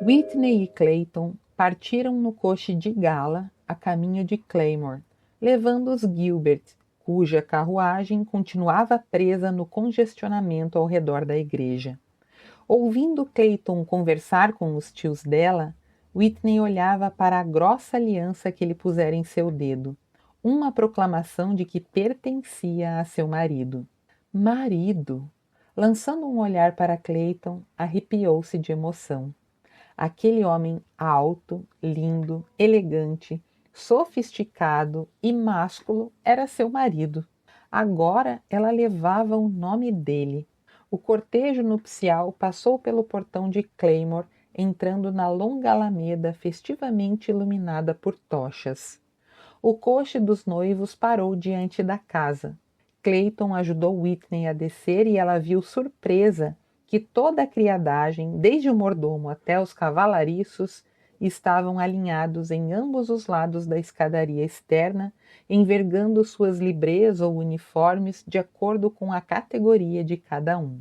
[SPEAKER 1] Whitney e Clayton partiram no coche de gala a caminho de Claymore, levando os Gilbert, cuja carruagem continuava presa no congestionamento ao redor da igreja. Ouvindo Clayton conversar com os tios dela, Whitney olhava para a grossa aliança que ele pusera em seu dedo, uma proclamação de que pertencia a seu marido. Marido! Lançando um olhar para Clayton, arrepiou-se de emoção. Aquele homem alto, lindo, elegante, sofisticado e másculo era seu marido. Agora ela levava o nome dele. O cortejo nupcial passou pelo portão de Claymore, entrando na longa alameda festivamente iluminada por tochas. O coche dos noivos parou diante da casa. Clayton ajudou Whitney a descer e ela viu surpresa que toda a criadagem, desde o mordomo até os cavalariços, estavam alinhados em ambos os lados da escadaria externa, envergando suas librés ou uniformes de acordo com a categoria de cada um.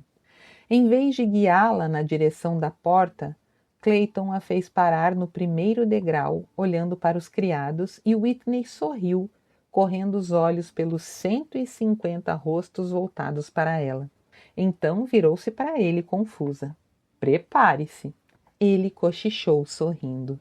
[SPEAKER 1] Em vez de guiá-la na direção da porta, Clayton a fez parar no primeiro degrau, olhando para os criados, e Whitney sorriu, correndo os olhos pelos 150 rostos voltados para ela. Então virou-se para ele confusa. Prepare-se. Ele cochichou sorrindo.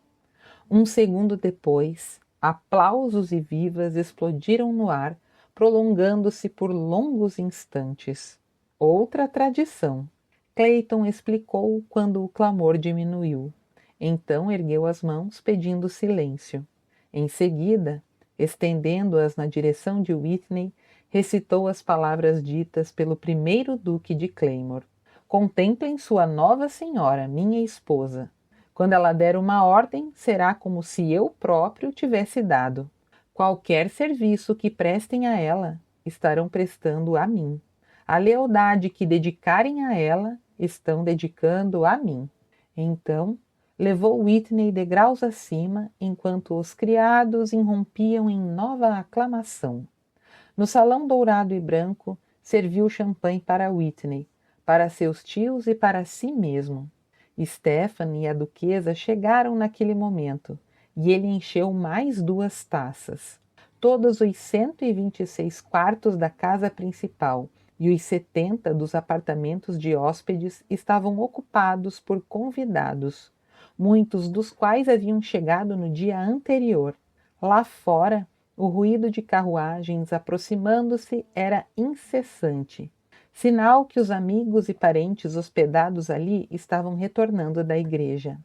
[SPEAKER 1] Um segundo depois, aplausos e vivas explodiram no ar, prolongando-se por longos instantes. Outra tradição. Clayton explicou quando o clamor diminuiu. Então ergueu as mãos, pedindo silêncio. Em seguida, estendendo-as na direção de Whitney, recitou as palavras ditas pelo primeiro duque de Claymore. Contemplem sua nova senhora, minha esposa. Quando ela der uma ordem, será como se eu próprio tivesse dado. Qualquer serviço que prestem a ela, estarão prestando a mim. A lealdade que dedicarem a ela, estão dedicando a mim. Então, levou Whitney degraus acima, enquanto os criados irrompiam em nova aclamação. No salão dourado e branco, serviu champanhe para Whitney, para seus tios e para si mesmo. Stephanie e a duquesa chegaram naquele momento, e ele encheu mais 2 taças. Todos os 126 quartos da casa principal e os 70 dos apartamentos de hóspedes estavam ocupados por convidados, muitos dos quais haviam chegado no dia anterior. Lá fora, o ruído de carruagens aproximando-se era incessante, sinal que os amigos e parentes hospedados ali estavam retornando da igreja.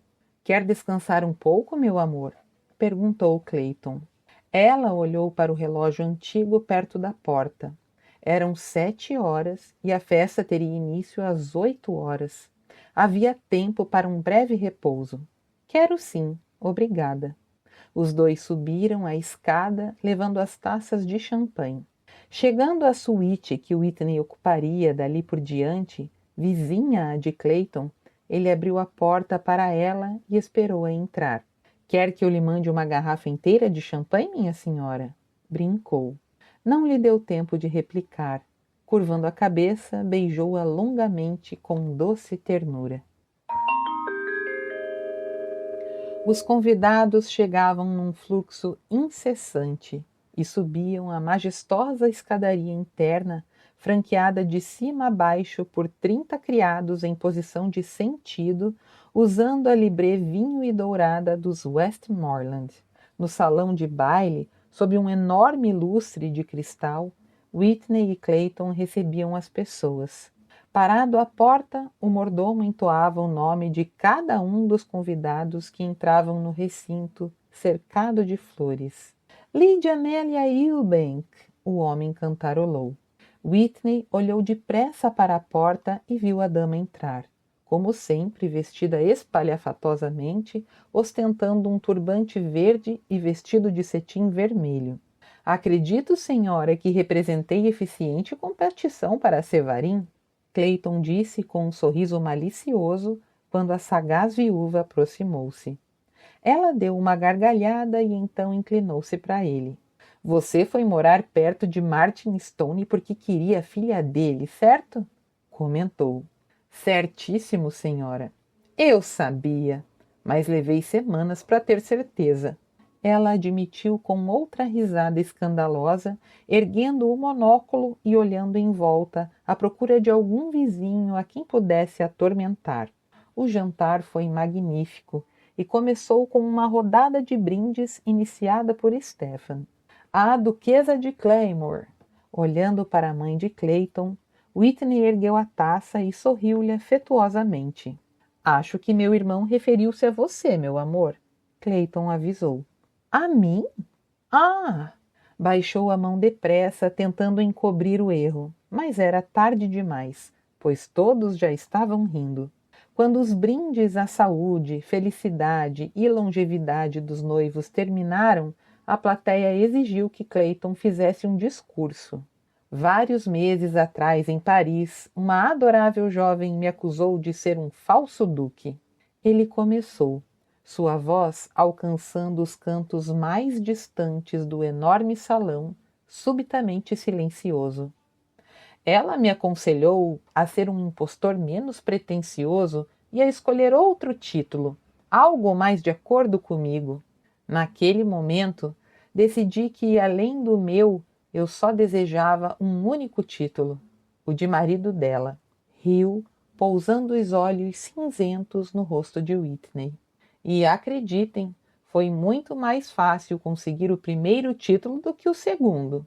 [SPEAKER 1] Quer descansar um pouco, meu amor? Perguntou Clayton. Ela olhou para o relógio antigo perto da porta. Eram 7 horas e a festa teria início às 8 horas. Havia tempo para um breve repouso. Quero sim, obrigada. Os 2 subiram a escada, levando as taças de champanhe. Chegando à suíte que Whitney ocuparia dali por diante, vizinha à de Clayton, ele abriu a porta para ela e esperou-a entrar. Quer que eu lhe mande uma garrafa inteira de champanhe, minha senhora? Brincou. Não lhe deu tempo de replicar. Curvando a cabeça, beijou-a longamente com doce ternura. Os convidados chegavam num fluxo incessante e subiam a majestosa escadaria interna, franqueada de cima a baixo por 30 criados em posição de sentido, usando a librê vinho e dourada dos Westmoreland. No salão de baile, sob um enorme lustre de cristal, Whitney e Clayton recebiam as pessoas. Parado à porta, o mordomo entoava o nome de cada um dos convidados que entravam no recinto, cercado de flores. Lady Amelia Ewbank, o homem cantarolou. Whitney olhou depressa para a porta e viu a dama entrar. Como sempre, vestida espalhafatosamente, ostentando um turbante verde e vestido de cetim vermelho. Acredito, senhora, que representei eficiente competição para Sevarin, Clayton disse com um sorriso malicioso quando a sagaz viúva aproximou-se. Ela deu uma gargalhada e então inclinou-se para ele. Você foi morar perto de Martin Stone porque queria a filha dele, certo? Comentou. Certíssimo, senhora. Eu sabia, mas levei semanas para ter certeza. Ela admitiu com outra risada escandalosa, erguendo o monóculo e olhando em volta, à procura de algum vizinho a quem pudesse atormentar. O jantar foi magnífico e começou com uma rodada de brindes iniciada por Stephen. A duquesa de Claymore. Olhando para a mãe de Clayton, Whitney ergueu a taça e sorriu-lhe afetuosamente. Acho que meu irmão referiu-se a você, meu amor. Clayton avisou. A mim? Ah! Baixou a mão depressa, tentando encobrir o erro, mas era tarde demais, pois todos já estavam rindo. Quando os brindes à saúde, felicidade e longevidade dos noivos terminaram, a plateia exigiu que Clayton fizesse um discurso. Vários meses atrás, em Paris, uma adorável jovem me acusou de ser um falso duque. Ele começou, sua voz alcançando os cantos mais distantes do enorme salão, subitamente silencioso. Ela me aconselhou a ser um impostor menos pretensioso e a escolher outro título, algo mais de acordo comigo. Naquele momento, decidi que, além do meu, eu só desejava um único título, o de marido dela. Riu, pousando os olhos cinzentos no rosto de Whitney. E acreditem, foi muito mais fácil conseguir o primeiro título do que o segundo.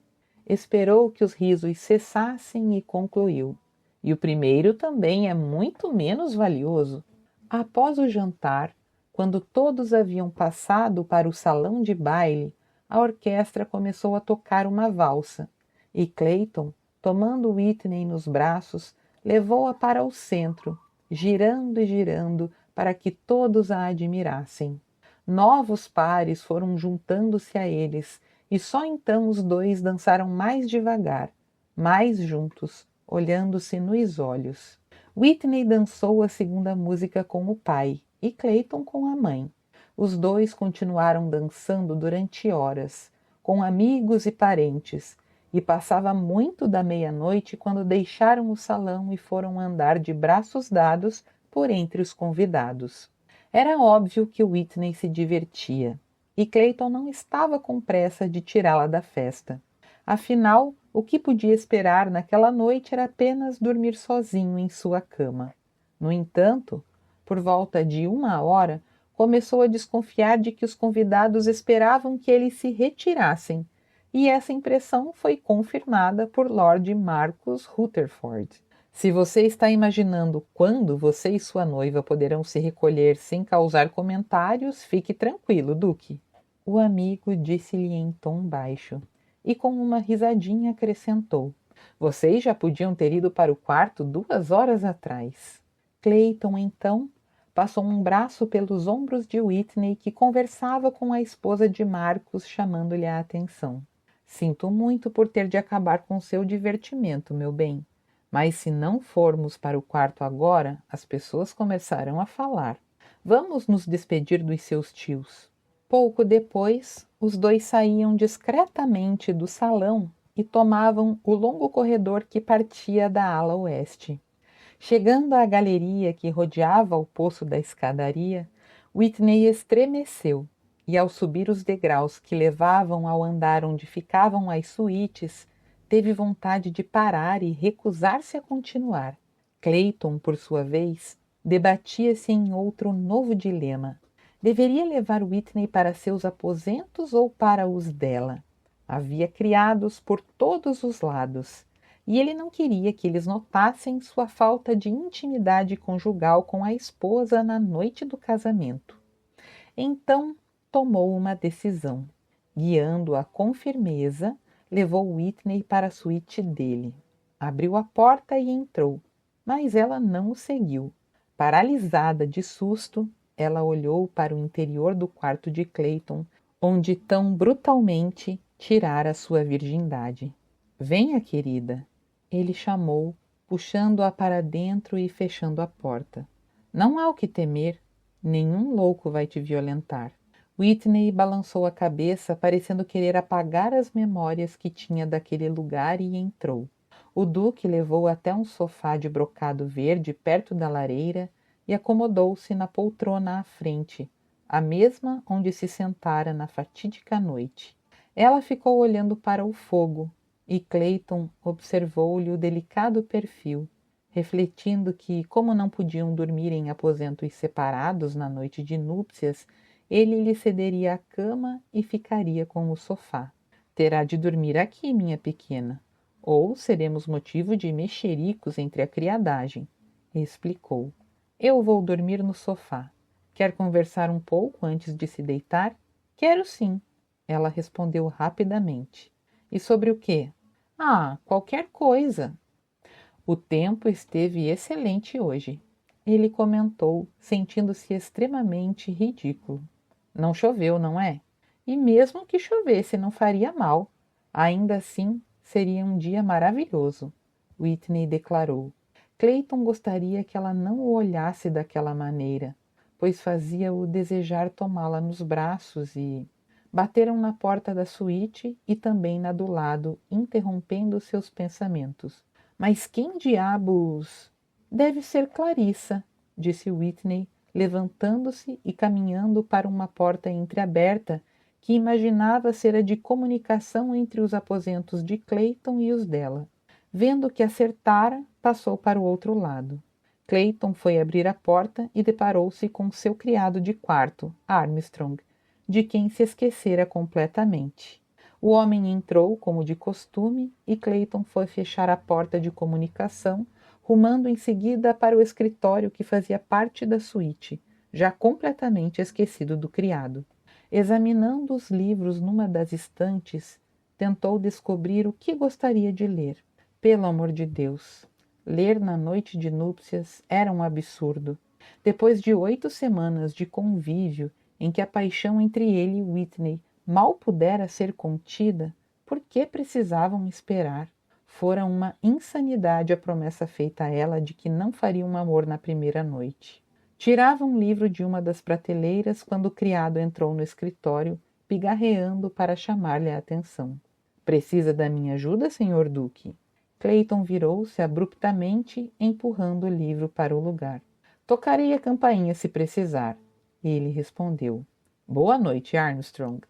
[SPEAKER 1] Esperou que os risos cessassem e concluiu. E o primeiro também é muito menos valioso. Após o jantar, quando todos haviam passado para o salão de baile, a orquestra começou a tocar uma valsa, e Clayton, tomando Whitney nos braços, levou-a para o centro, girando e girando, para que todos a admirassem. Novos pares foram juntando-se a eles, e só então os dois dançaram mais devagar, mais juntos, olhando-se nos olhos. Whitney dançou a segunda música com o pai e Clayton com a mãe. Os dois continuaram dançando durante horas, com amigos e parentes, e passava muito da meia-noite quando deixaram o salão e foram andar de braços dados por entre os convidados. Era óbvio que Whitney se divertia, e Clayton não estava com pressa de tirá-la da festa. Afinal, o que podia esperar naquela noite era apenas dormir sozinho em sua cama. No entanto, por volta de 1 hora, começou a desconfiar de que os convidados esperavam que eles se retirassem, e essa impressão foi confirmada por Lord Marcus Rutherford. Se você está imaginando quando você e sua noiva poderão se recolher sem causar comentários, fique tranquilo, Duque. O amigo disse-lhe em tom baixo, e com uma risadinha acrescentou: vocês já podiam ter ido para o quarto 2 horas atrás. Clayton, então, passou um braço pelos ombros de Whitney, que conversava com a esposa de Marcus, chamando-lhe a atenção. Sinto muito por ter de acabar com seu divertimento, meu bem. Mas se não formos para o quarto agora, as pessoas começarão a falar. Vamos nos despedir dos seus tios. Pouco depois, os dois saíam discretamente do salão e tomavam o longo corredor que partia da ala oeste. Chegando à galeria que rodeava o poço da escadaria, Whitney estremeceu e, ao subir os degraus que levavam ao andar onde ficavam as suítes, teve vontade de parar e recusar-se a continuar. Clayton, por sua vez, debatia-se em outro novo dilema. Deveria levar Whitney para seus aposentos ou para os dela? Havia criados por todos os lados, e ele não queria que eles notassem sua falta de intimidade conjugal com a esposa na noite do casamento. Então, tomou uma decisão. Guiando-a com firmeza, levou Whitney para a suíte dele. Abriu a porta e entrou, mas ela não o seguiu. Paralisada de susto, ela olhou para o interior do quarto de Clayton, onde tão brutalmente tirara sua virgindade. Venha, querida, ele chamou, puxando-a para dentro e fechando a porta. Não há o que temer, nenhum louco vai te violentar. Whitney balançou a cabeça, parecendo querer apagar as memórias que tinha daquele lugar, e entrou. O duque levou até um sofá de brocado verde perto da lareira e acomodou-se na poltrona à frente, a mesma onde se sentara na fatídica noite. Ela ficou olhando para o fogo, e Clayton observou-lhe o delicado perfil, refletindo que, como não podiam dormir em aposentos separados na noite de núpcias, ele lhe cederia a cama e ficaria com o sofá. Terá de dormir aqui, minha pequena, ou seremos motivo de mexericos entre a criadagem, explicou. Eu vou dormir no sofá. Quer conversar um pouco antes de se deitar? Quero sim, ela respondeu rapidamente. E sobre o quê? Ah, qualquer coisa. O tempo esteve excelente hoje, ele comentou, sentindo-se extremamente ridículo. Não choveu, não é? E mesmo que chovesse, não faria mal. Ainda assim, seria um dia maravilhoso, Whitney declarou. Clayton gostaria que ela não o olhasse daquela maneira, pois fazia-o desejar tomá-la nos braços e... Bateram na porta da suíte e também na do lado, interrompendo seus pensamentos. Mas quem diabos... Deve ser Clarissa, disse Whitney, levantando-se e caminhando para uma porta entreaberta que imaginava ser a de comunicação entre os aposentos de Clayton e os dela. Vendo que acertara, passou para o outro lado. Clayton foi abrir a porta e deparou-se com seu criado de quarto, Armstrong, de quem se esquecera completamente. O homem entrou, como de costume, e Clayton foi fechar a porta de comunicação, rumando em seguida para o escritório que fazia parte da suíte, já completamente esquecido do criado. Examinando os livros numa das estantes, tentou descobrir o que gostaria de ler. Pelo amor de Deus! Ler na noite de núpcias era um absurdo. Depois de 8 semanas de convívio em que a paixão entre ele e Whitney mal pudera ser contida, por que precisavam esperar? Fora uma insanidade a promessa feita a ela de que não faria um amor na primeira noite. Tirava um livro de uma das prateleiras quando o criado entrou no escritório, pigarreando para chamar-lhe a atenção. Precisa da minha ajuda, Sr. Duque? Clayton virou-se abruptamente, empurrando o livro para o lugar. Tocarei a campainha se precisar. Ele respondeu. Boa noite, Armstrong.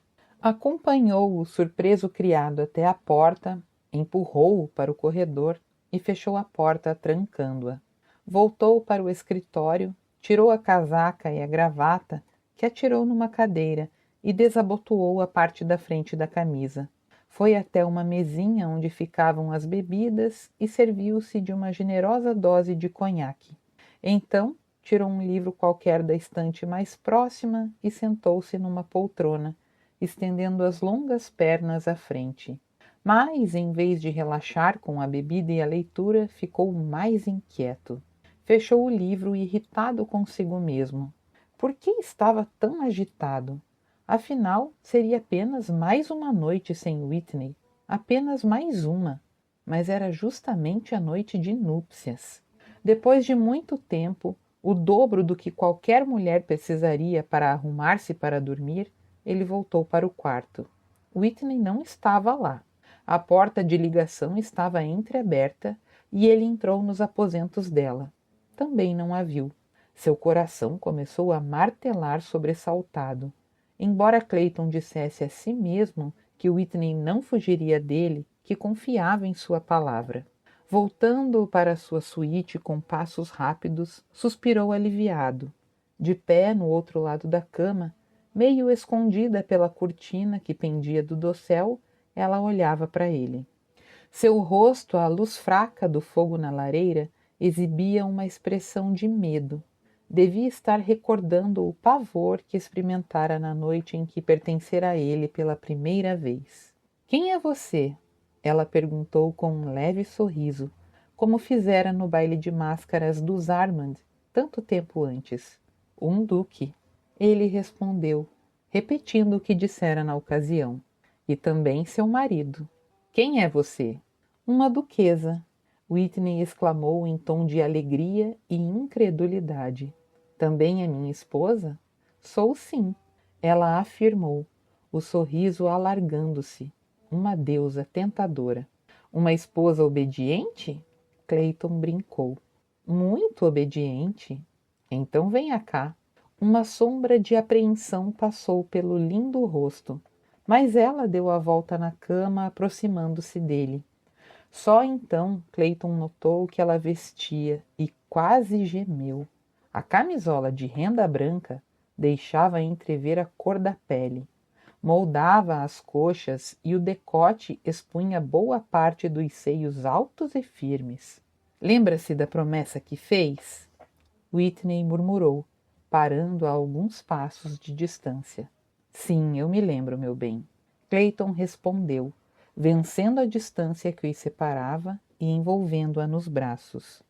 [SPEAKER 1] Acompanhou o surpreso criado até a porta, empurrou-o para o corredor e fechou a porta, trancando-a. Voltou para o escritório, tirou a casaca e a gravata, que atirou numa cadeira e desabotoou a parte da frente da camisa. Foi até uma mesinha onde ficavam as bebidas e serviu-se de uma generosa dose de conhaque. Então, tirou um livro qualquer da estante mais próxima e sentou-se numa poltrona, estendendo as longas pernas à frente. Mas, em vez de relaxar com a bebida e a leitura, ficou mais inquieto. Fechou o livro irritado consigo mesmo. Por que estava tão agitado? Afinal, seria apenas mais uma noite sem Whitney, apenas mais uma, mas era justamente a noite de núpcias. Depois de muito tempo, o dobro do que qualquer mulher precisaria para arrumar-se para dormir, ele voltou para o quarto. Whitney não estava lá. A porta de ligação estava entreaberta e ele entrou nos aposentos dela. Também não a viu. Seu coração começou a martelar sobressaltado. Embora Clayton dissesse a si mesmo que Whitney não fugiria dele, que confiava em sua palavra. Voltando para sua suíte com passos rápidos, suspirou aliviado. De pé no outro lado da cama, meio escondida pela cortina que pendia do dossel, ela olhava para ele. Seu rosto, à luz fraca do fogo na lareira, exibia uma expressão de medo. Devia estar recordando o pavor que experimentara na noite em que pertencera a ele pela primeira vez. Quem é você? Ela perguntou com um leve sorriso, como fizera no baile de máscaras dos Armand, tanto tempo antes. Um duque. Ele respondeu, repetindo o que dissera na ocasião. E também seu marido. Quem é você? Uma duquesa. Whitney exclamou em tom de alegria e incredulidade. Também é minha esposa? Sou sim, ela afirmou, o sorriso alargando-se. Uma deusa tentadora. Uma esposa obediente? Clayton brincou. Muito obediente. Então venha cá. Uma sombra de apreensão passou pelo lindo rosto, mas ela deu a volta na cama, aproximando-se dele. Só então Clayton notou que ela vestia e quase gemeu. A camisola de renda branca deixava entrever a cor da pele. Moldava as coxas e o decote expunha boa parte dos seios altos e firmes. Lembra-se da promessa que fez? Whitney murmurou, parando a alguns passos de distância. Sim, eu me lembro, meu bem. Clayton respondeu, vencendo a distância que os separava e envolvendo-a nos braços.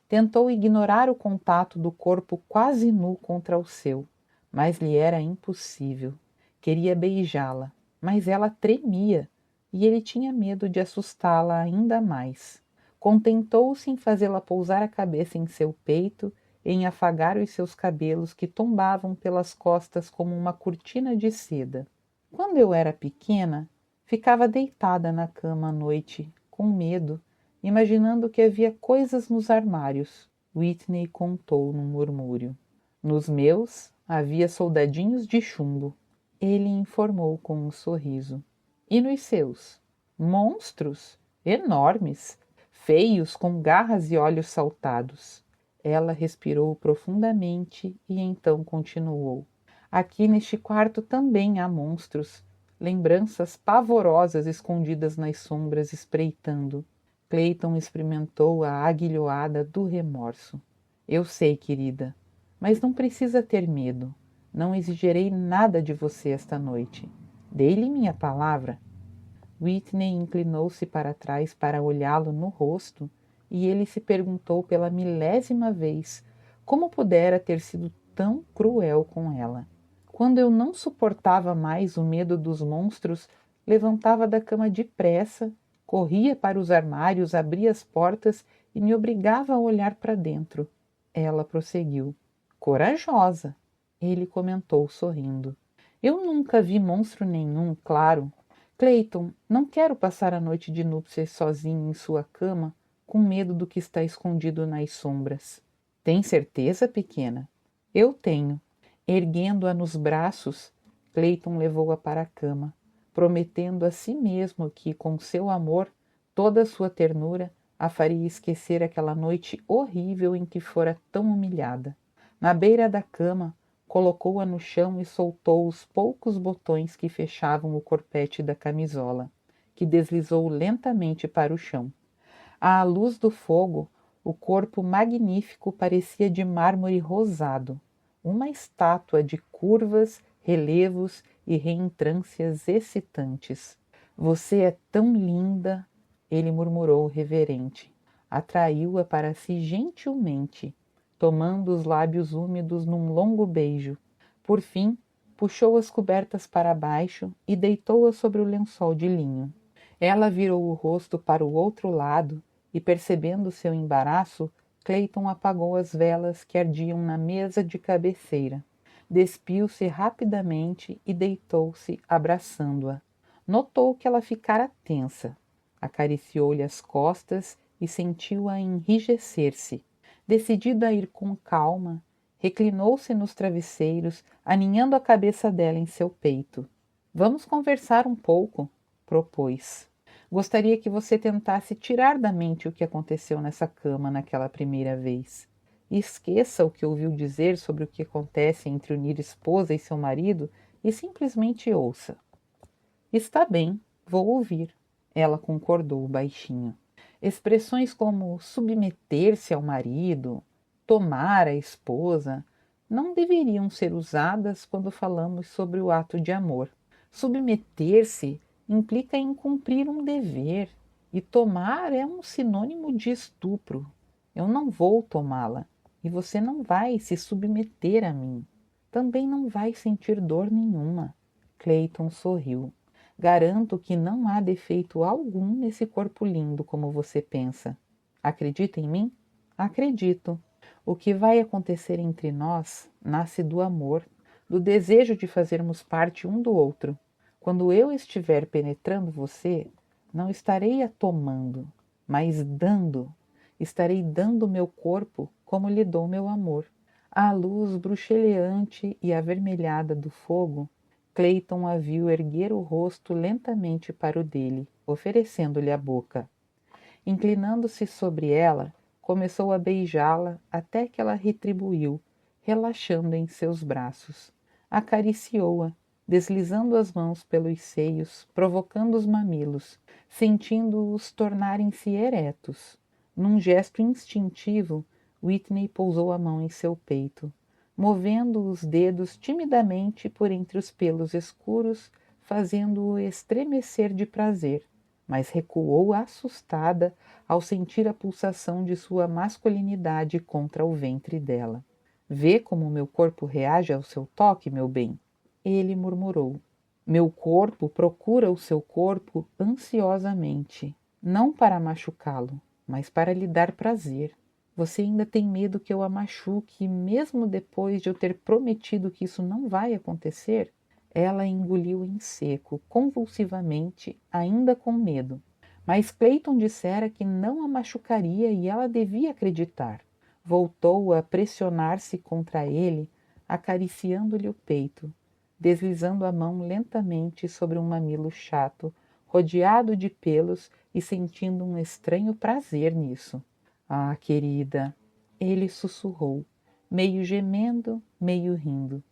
[SPEAKER 1] Tentou ignorar o contato do corpo quase nu contra o seu, mas lhe era impossível. Queria beijá-la, mas ela tremia e ele tinha medo de assustá-la ainda mais. Contentou-se em fazê-la pousar a cabeça em seu peito e em afagar os seus cabelos que tombavam pelas costas como uma cortina de seda. Quando eu era pequena, ficava deitada na cama à noite, com medo, imaginando que havia coisas nos armários. Whitney contou num murmúrio. Nos meus havia soldadinhos de chumbo. Ele informou com um sorriso. E nos seus? Monstros, enormes, feios, com garras e olhos saltados. Ela respirou profundamente e então continuou. Aqui neste quarto também há monstros, lembranças pavorosas escondidas nas sombras espreitando. Clayton experimentou a aguilhoada do remorso. Eu sei, querida, mas não precisa ter medo. Não exigirei nada de você esta noite. Dei-lhe minha palavra. Whitney inclinou-se para trás para olhá-lo no rosto e ele se perguntou pela milésima vez Como pudera ter sido tão cruel com ela? Quando eu não suportava mais o medo dos monstros, levantava da cama depressa, corria para os armários, abria as portas e me obrigava a olhar para dentro. Ela prosseguiu. Corajosa, ele comentou sorrindo. Eu nunca vi monstro nenhum, claro. Clayton, não quero passar a noite de núpcias sozinho em sua cama, com medo do que está escondido nas sombras. Tem certeza, pequena? Eu tenho. Erguendo-a nos braços, Clayton levou-a para a cama, prometendo a si mesmo que, com seu amor, toda a sua ternura, a faria esquecer aquela noite horrível em que fora tão humilhada. Na beira da cama, colocou-a no chão e soltou os poucos botões que fechavam o corpete da camisola, que deslizou lentamente para o chão. À luz do fogo, o corpo magnífico parecia de mármore rosado, uma estátua de curvas, relevos e reentrâncias excitantes. Você é tão linda, ele murmurou reverente. Atraiu-a para si gentilmente, tomando os lábios úmidos num longo beijo. Por fim, puxou as cobertas para baixo e deitou-a sobre o lençol de linho. Ela virou o rosto para o outro lado e, percebendo seu embaraço, Clayton apagou as velas que ardiam na mesa de cabeceira. Despiu-se rapidamente e deitou-se, abraçando-a. Notou que ela ficara tensa. Acariciou-lhe as costas e sentiu-a enrijecer-se. Decidida a ir com calma, reclinou-se nos travesseiros, aninhando a cabeça dela em seu peito. Vamos conversar um pouco, propôs. Gostaria que você tentasse tirar da mente o que aconteceu nessa cama naquela primeira vez. Esqueça o que ouviu dizer sobre o que acontece entre unir esposa e seu marido e simplesmente ouça. Está bem, vou ouvir. Ela concordou baixinho. Expressões como submeter-se ao marido, tomar a esposa, não deveriam ser usadas quando falamos sobre o ato de amor. Submeter-se implica em cumprir um dever, e tomar é um sinônimo de estupro. Eu não vou tomá-la, e você não vai se submeter a mim. Também não vai sentir dor nenhuma. Clayton sorriu. Garanto que não há defeito algum nesse corpo lindo como você pensa. Acredita em mim? Acredito. O que vai acontecer entre nós nasce do amor, do desejo de fazermos parte um do outro. Quando eu estiver penetrando você, não estarei a tomando, mas dando. Estarei dando meu corpo como lhe dou meu amor. À luz bruxeleante e avermelhada do fogo, Clayton a viu erguer o rosto lentamente para o dele, oferecendo-lhe a boca. Inclinando-se sobre ela, começou a beijá-la até que ela retribuiu, relaxando em seus braços. Acariciou-a, deslizando as mãos pelos seios, provocando os mamilos, sentindo-os tornarem-se eretos. Num gesto instintivo, Whitney pousou a mão em seu peito, movendo os dedos timidamente por entre os pelos escuros, fazendo-o estremecer de prazer, mas recuou assustada ao sentir a pulsação de sua masculinidade contra o ventre dela. Vê como meu corpo reage ao seu toque, meu bem? Ele murmurou. Meu corpo procura o seu corpo ansiosamente, não para machucá-lo, mas para lhe dar prazer. Você ainda tem medo que eu a machuque, mesmo depois de eu ter prometido que isso não vai acontecer? Ela engoliu em seco, convulsivamente, ainda com medo. Mas Clayton dissera que não a machucaria e ela devia acreditar. Voltou a pressionar-se contra ele, acariciando-lhe o peito, deslizando a mão lentamente sobre um mamilo chato, rodeado de pelos e sentindo um estranho prazer nisso. Ah, querida, ele sussurrou, meio gemendo, meio rindo.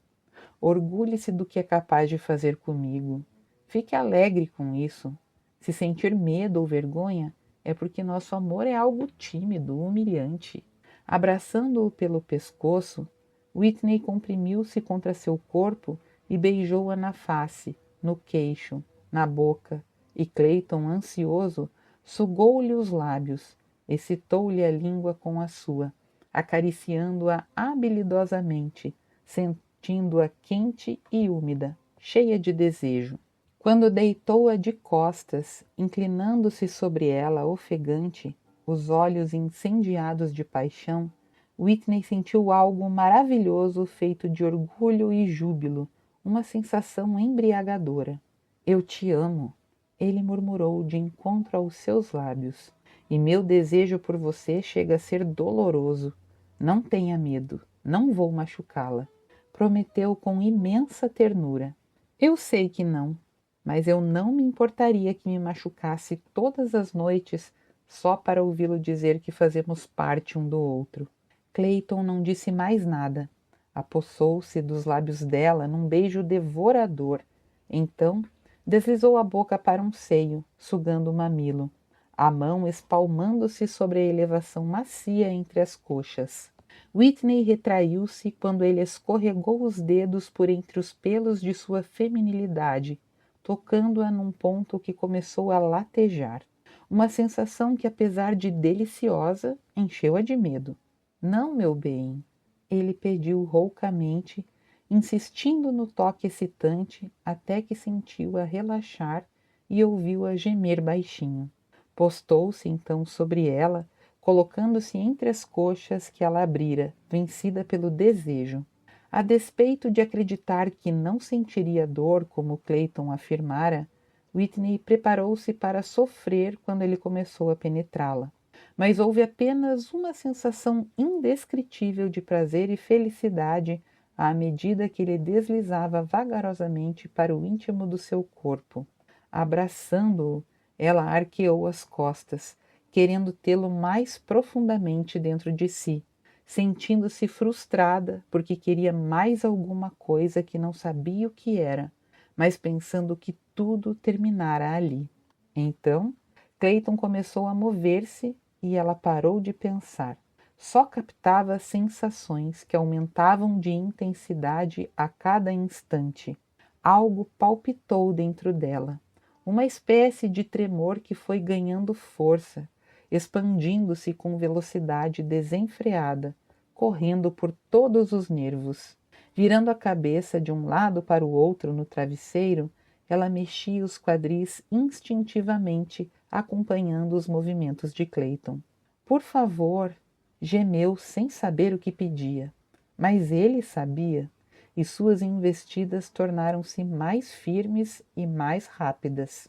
[SPEAKER 1] Orgulhe-se do que é capaz de fazer comigo. Fique alegre com isso. Se sentir medo ou vergonha, é porque nosso amor é algo tímido, humilhante. Abraçando-o pelo pescoço, Whitney comprimiu-se contra seu corpo e beijou-a na face, no queixo, na boca, e Clayton, ansioso, sugou-lhe os lábios, excitou-lhe a língua com a sua, acariciando-a habilidosamente, sentindo-a quente e úmida, cheia de desejo. Quando deitou-a de costas, inclinando-se sobre ela ofegante, os olhos incendiados de paixão, Whitney sentiu algo maravilhoso feito de orgulho e júbilo, uma sensação embriagadora. Eu te amo, ele murmurou de encontro aos seus lábios, e meu desejo por você chega a ser doloroso. Não tenha medo, não vou machucá-la, prometeu com imensa ternura. Eu sei que não, mas eu não me importaria que me machucasse todas as noites só para ouvi-lo dizer que fazemos parte um do outro. Clayton não disse mais nada. Apossou-se dos lábios dela num beijo devorador. Então, deslizou a boca para um seio, sugando o mamilo, a mão espalmando-se sobre a elevação macia entre as coxas. Whitney retraiu-se quando ele escorregou os dedos por entre os pelos de sua feminilidade, tocando-a num ponto que começou a latejar. Uma sensação que, apesar de deliciosa, encheu-a de medo. Não, meu bem, ele pediu roucamente, insistindo no toque excitante até que sentiu-a relaxar e ouviu-a gemer baixinho. Postou-se então sobre ela, colocando-se entre as coxas que ela abrira, vencida pelo desejo. A despeito de acreditar que não sentiria dor, como Clayton afirmara, Whitney preparou-se para sofrer quando ele começou a penetrá-la. Mas houve apenas uma sensação indescritível de prazer e felicidade à medida que ele deslizava vagarosamente para o íntimo do seu corpo. Abraçando-o, ela arqueou as costas, querendo tê-lo mais profundamente dentro de si, sentindo-se frustrada porque queria mais alguma coisa que não sabia o que era, mas pensando que tudo terminara ali. Então, Clayton começou a mover-se e ela parou de pensar. Só captava sensações que aumentavam de intensidade a cada instante. Algo palpitou dentro dela, uma espécie de tremor que foi ganhando força, expandindo-se com velocidade desenfreada, correndo por todos os nervos. Virando a cabeça de um lado para o outro no travesseiro, ela mexia os quadris instintivamente, acompanhando os movimentos de Clayton. Por favor, gemeu sem saber o que pedia. Mas ele sabia, e suas investidas tornaram-se mais firmes e mais rápidas.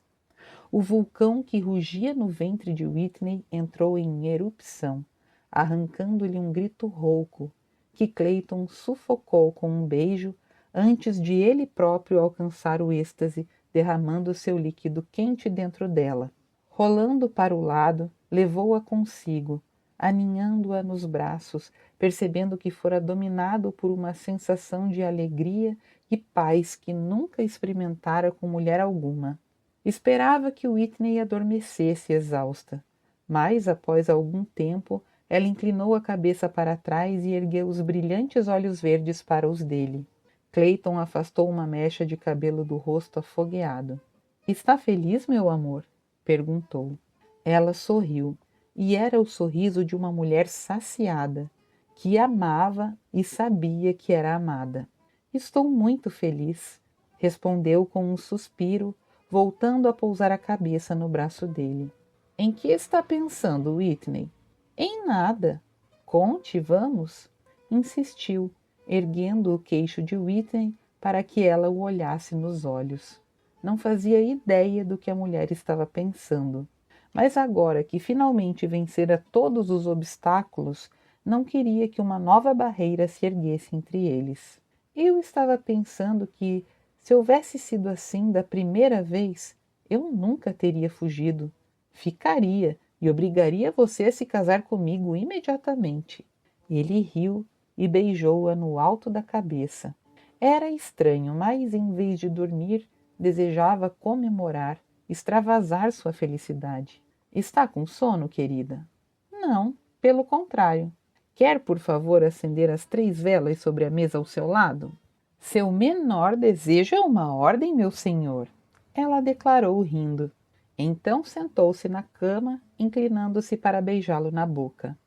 [SPEAKER 1] O vulcão que rugia no ventre de Whitney entrou em erupção, arrancando-lhe um grito rouco, que Clayton sufocou com um beijo antes de ele próprio alcançar o êxtase, derramando seu líquido quente dentro dela. Rolando para o lado, levou-a consigo, aninhando-a nos braços, percebendo que fora dominado por uma sensação de alegria e paz que nunca experimentara com mulher alguma. Esperava que Whitney adormecesse exausta, mas, após algum tempo, ela inclinou a cabeça para trás e ergueu os brilhantes olhos verdes para os dele. Clayton afastou uma mecha de cabelo do rosto afogueado. — Está feliz, meu amor? Perguntou. Ela sorriu, e era o sorriso de uma mulher saciada, que amava e sabia que era amada. — Estou muito feliz, respondeu com um suspiro, voltando a pousar a cabeça no braço dele. — Em que está pensando, Whitney? — Em nada. — Conte, vamos. Insistiu, erguendo o queixo de Whitney para que ela o olhasse nos olhos. Não fazia ideia do que a mulher estava pensando, mas agora que finalmente vencera todos os obstáculos, não queria que uma nova barreira se erguesse entre eles. Eu estava pensando que, se houvesse sido assim da primeira vez, eu nunca teria fugido. Ficaria e obrigaria você a se casar comigo imediatamente. Ele riu e beijou-a no alto da cabeça. Era estranho, mas em vez de dormir, desejava comemorar, extravasar sua felicidade. — Está com sono, querida? — Não, pelo contrário. Quer, por favor, acender as 3 velas sobre a mesa ao seu lado? — Seu menor desejo é uma ordem, meu senhor, ela declarou rindo. Então sentou-se na cama, inclinando-se para beijá-lo na boca.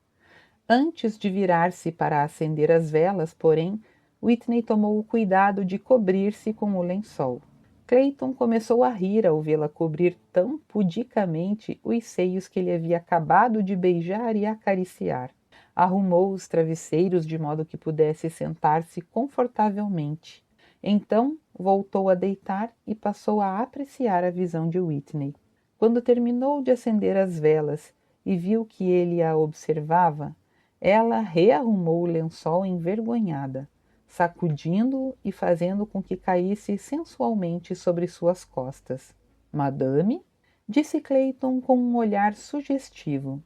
[SPEAKER 1] Antes de virar-se para acender as velas, porém, Whitney tomou o cuidado de cobrir-se com o lençol. Clayton começou a rir ao vê-la cobrir tão pudicamente os seios que ele havia acabado de beijar e acariciar. Arrumou os travesseiros de modo que pudesse sentar-se confortavelmente. Então voltou a deitar e passou a apreciar a visão de Whitney. Quando terminou de acender as velas e viu que ele a observava, ela rearrumou o lençol envergonhada, sacudindo-o e fazendo com que caísse sensualmente sobre suas costas. Madame, disse Clayton com um olhar sugestivo.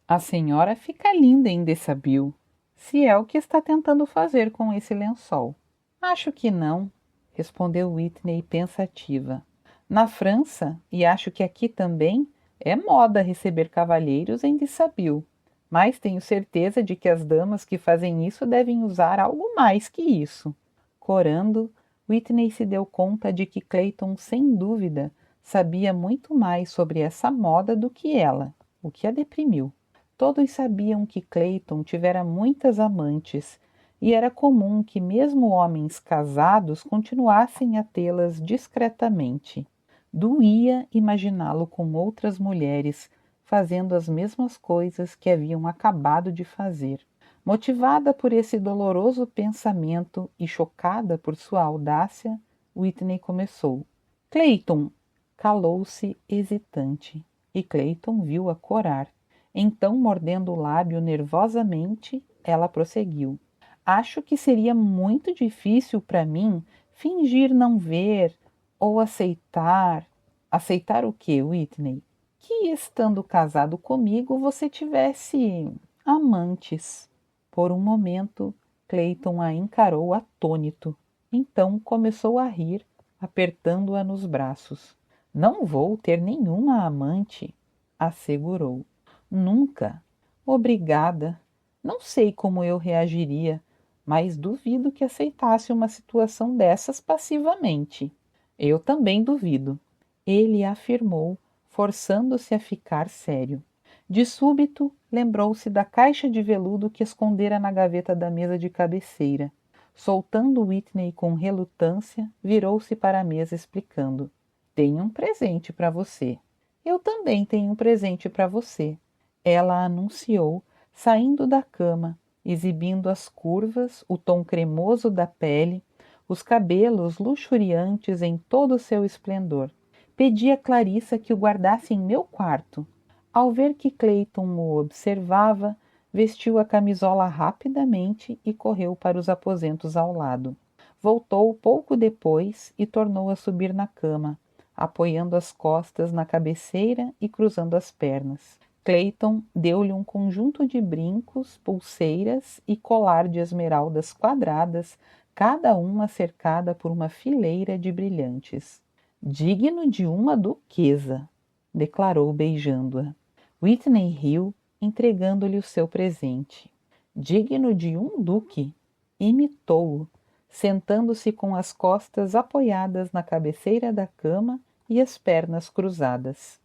[SPEAKER 1] A senhora fica linda em Dessabille, se é o que está tentando fazer com esse lençol. Acho que não, respondeu Whitney pensativa. Na França, e acho que aqui também, é moda receber cavalheiros em Dessabille, mas tenho certeza de que as damas que fazem isso devem usar algo mais que isso. Corando, Whitney se deu conta de que Clayton, sem dúvida, sabia muito mais sobre essa moda do que ela, o que a deprimiu. Todos sabiam que Clayton tivera muitas amantes, e era comum que mesmo homens casados continuassem a tê-las discretamente. Doía imaginá-lo com outras mulheres, fazendo as mesmas coisas que haviam acabado de fazer. Motivada por esse doloroso pensamento e chocada por sua audácia, Whitney começou. Clayton! Calou-se hesitante, e Clayton viu-a corar. Então, mordendo o lábio nervosamente, ela prosseguiu. Acho que seria muito difícil para mim fingir não ver ou aceitar. Aceitar o quê, Whitney? Que, estando casado comigo, você tivesse amantes. Por um momento, Clayton a encarou atônito. Então começou a rir, apertando-a nos braços. Não vou ter nenhuma amante, assegurou. Nunca. Obrigada. Não sei como eu reagiria, mas duvido que aceitasse uma situação dessas passivamente. Eu também duvido, ele afirmou, forçando-se a ficar sério. De súbito, lembrou-se da caixa de veludo que escondera na gaveta da mesa de cabeceira. Soltando Whitney com relutância, virou-se para a mesa explicando. Tenho um presente para você. Eu também tenho um presente para você. Ela anunciou, saindo da cama, exibindo as curvas, o tom cremoso da pele, os cabelos luxuriantes em todo o seu esplendor. Pedi a Clarissa que o guardasse em meu quarto. Ao ver que Clayton o observava, vestiu a camisola rapidamente e correu para os aposentos ao lado. Voltou pouco depois e tornou a subir na cama, apoiando as costas na cabeceira e cruzando as pernas. Clayton deu-lhe um conjunto de brincos, pulseiras e colar de esmeraldas quadradas, cada uma cercada por uma fileira de brilhantes. Digno de uma duquesa, declarou beijando-a. Whitney riu, entregando-lhe o seu presente. Digno de um duque, imitou-o, sentando-se com as costas apoiadas na cabeceira da cama e as pernas cruzadas.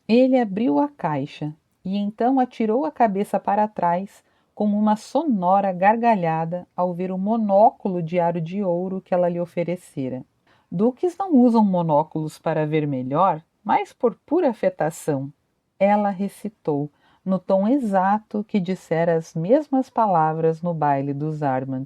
[SPEAKER 1] Ele abriu a caixa e então atirou a cabeça para trás com uma sonora gargalhada ao ver o monóculo de aro de ouro que ela lhe oferecera. Duques não usam monóculos para ver melhor, mas por pura afetação. Ela recitou, no tom exato que dissera as mesmas palavras no baile dos Armand.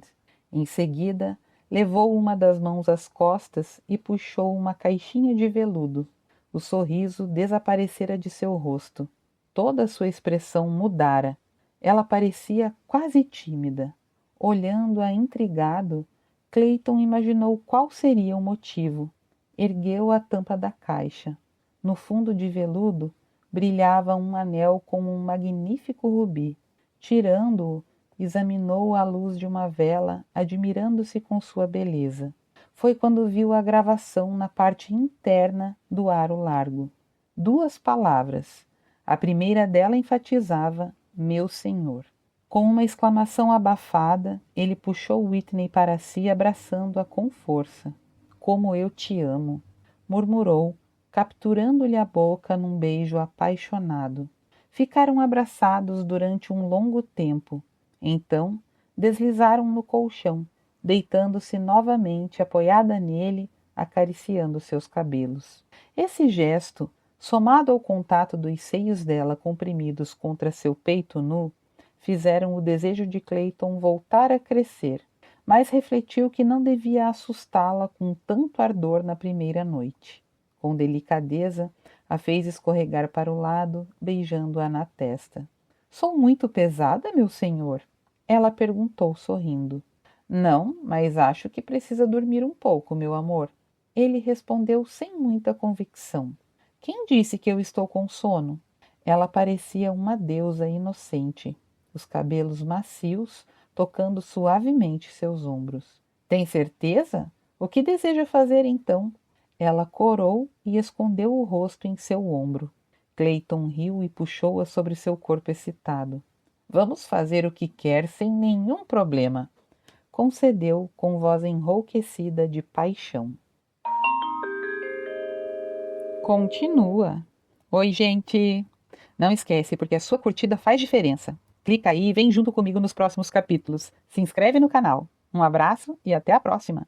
[SPEAKER 1] Em seguida, levou uma das mãos às costas e puxou uma caixinha de veludo. O sorriso desaparecera de seu rosto. Toda a sua expressão mudara. Ela parecia quase tímida. Olhando-a intrigado, Clayton imaginou qual seria o motivo. Ergueu a tampa da caixa. No fundo de veludo brilhava um anel com um magnífico rubi. Tirando-o, examinou-o à luz de uma vela, admirando-se com sua beleza. Foi quando viu a gravação na parte interna do aro largo. 2 palavras. A primeira dela enfatizava meu senhor. Com uma exclamação abafada, ele puxou Whitney para si, abraçando-a com força. Como eu te amo, murmurou, capturando-lhe a boca num beijo apaixonado. Ficaram abraçados durante um longo tempo. Então, deslizaram no colchão, deitando-se novamente apoiada nele, acariciando seus cabelos. Esse gesto, somado ao contato dos seios dela comprimidos contra seu peito nu, fizeram o desejo de Clayton voltar a crescer, mas refletiu que não devia assustá-la com tanto ardor na primeira noite. Com delicadeza, a fez escorregar para o lado, beijando-a na testa. Sou muito pesada, meu senhor? Ela perguntou, sorrindo. Não, mas acho que precisa dormir um pouco, meu amor. Ele respondeu sem muita convicção. Quem disse que eu estou com sono? Ela parecia uma deusa inocente, os cabelos macios tocando suavemente seus ombros. Tem certeza? O que deseja fazer então? Ela corou e escondeu o rosto em seu ombro. Clayton riu e puxou-a sobre seu corpo excitado. Vamos fazer o que quer sem nenhum problema, concedeu com voz enrouquecida de paixão. Continua. Oi, gente! Não esquece, porque a sua curtida faz diferença. Clica aí e vem junto comigo nos próximos capítulos. Se inscreve no canal. Um abraço e até a próxima!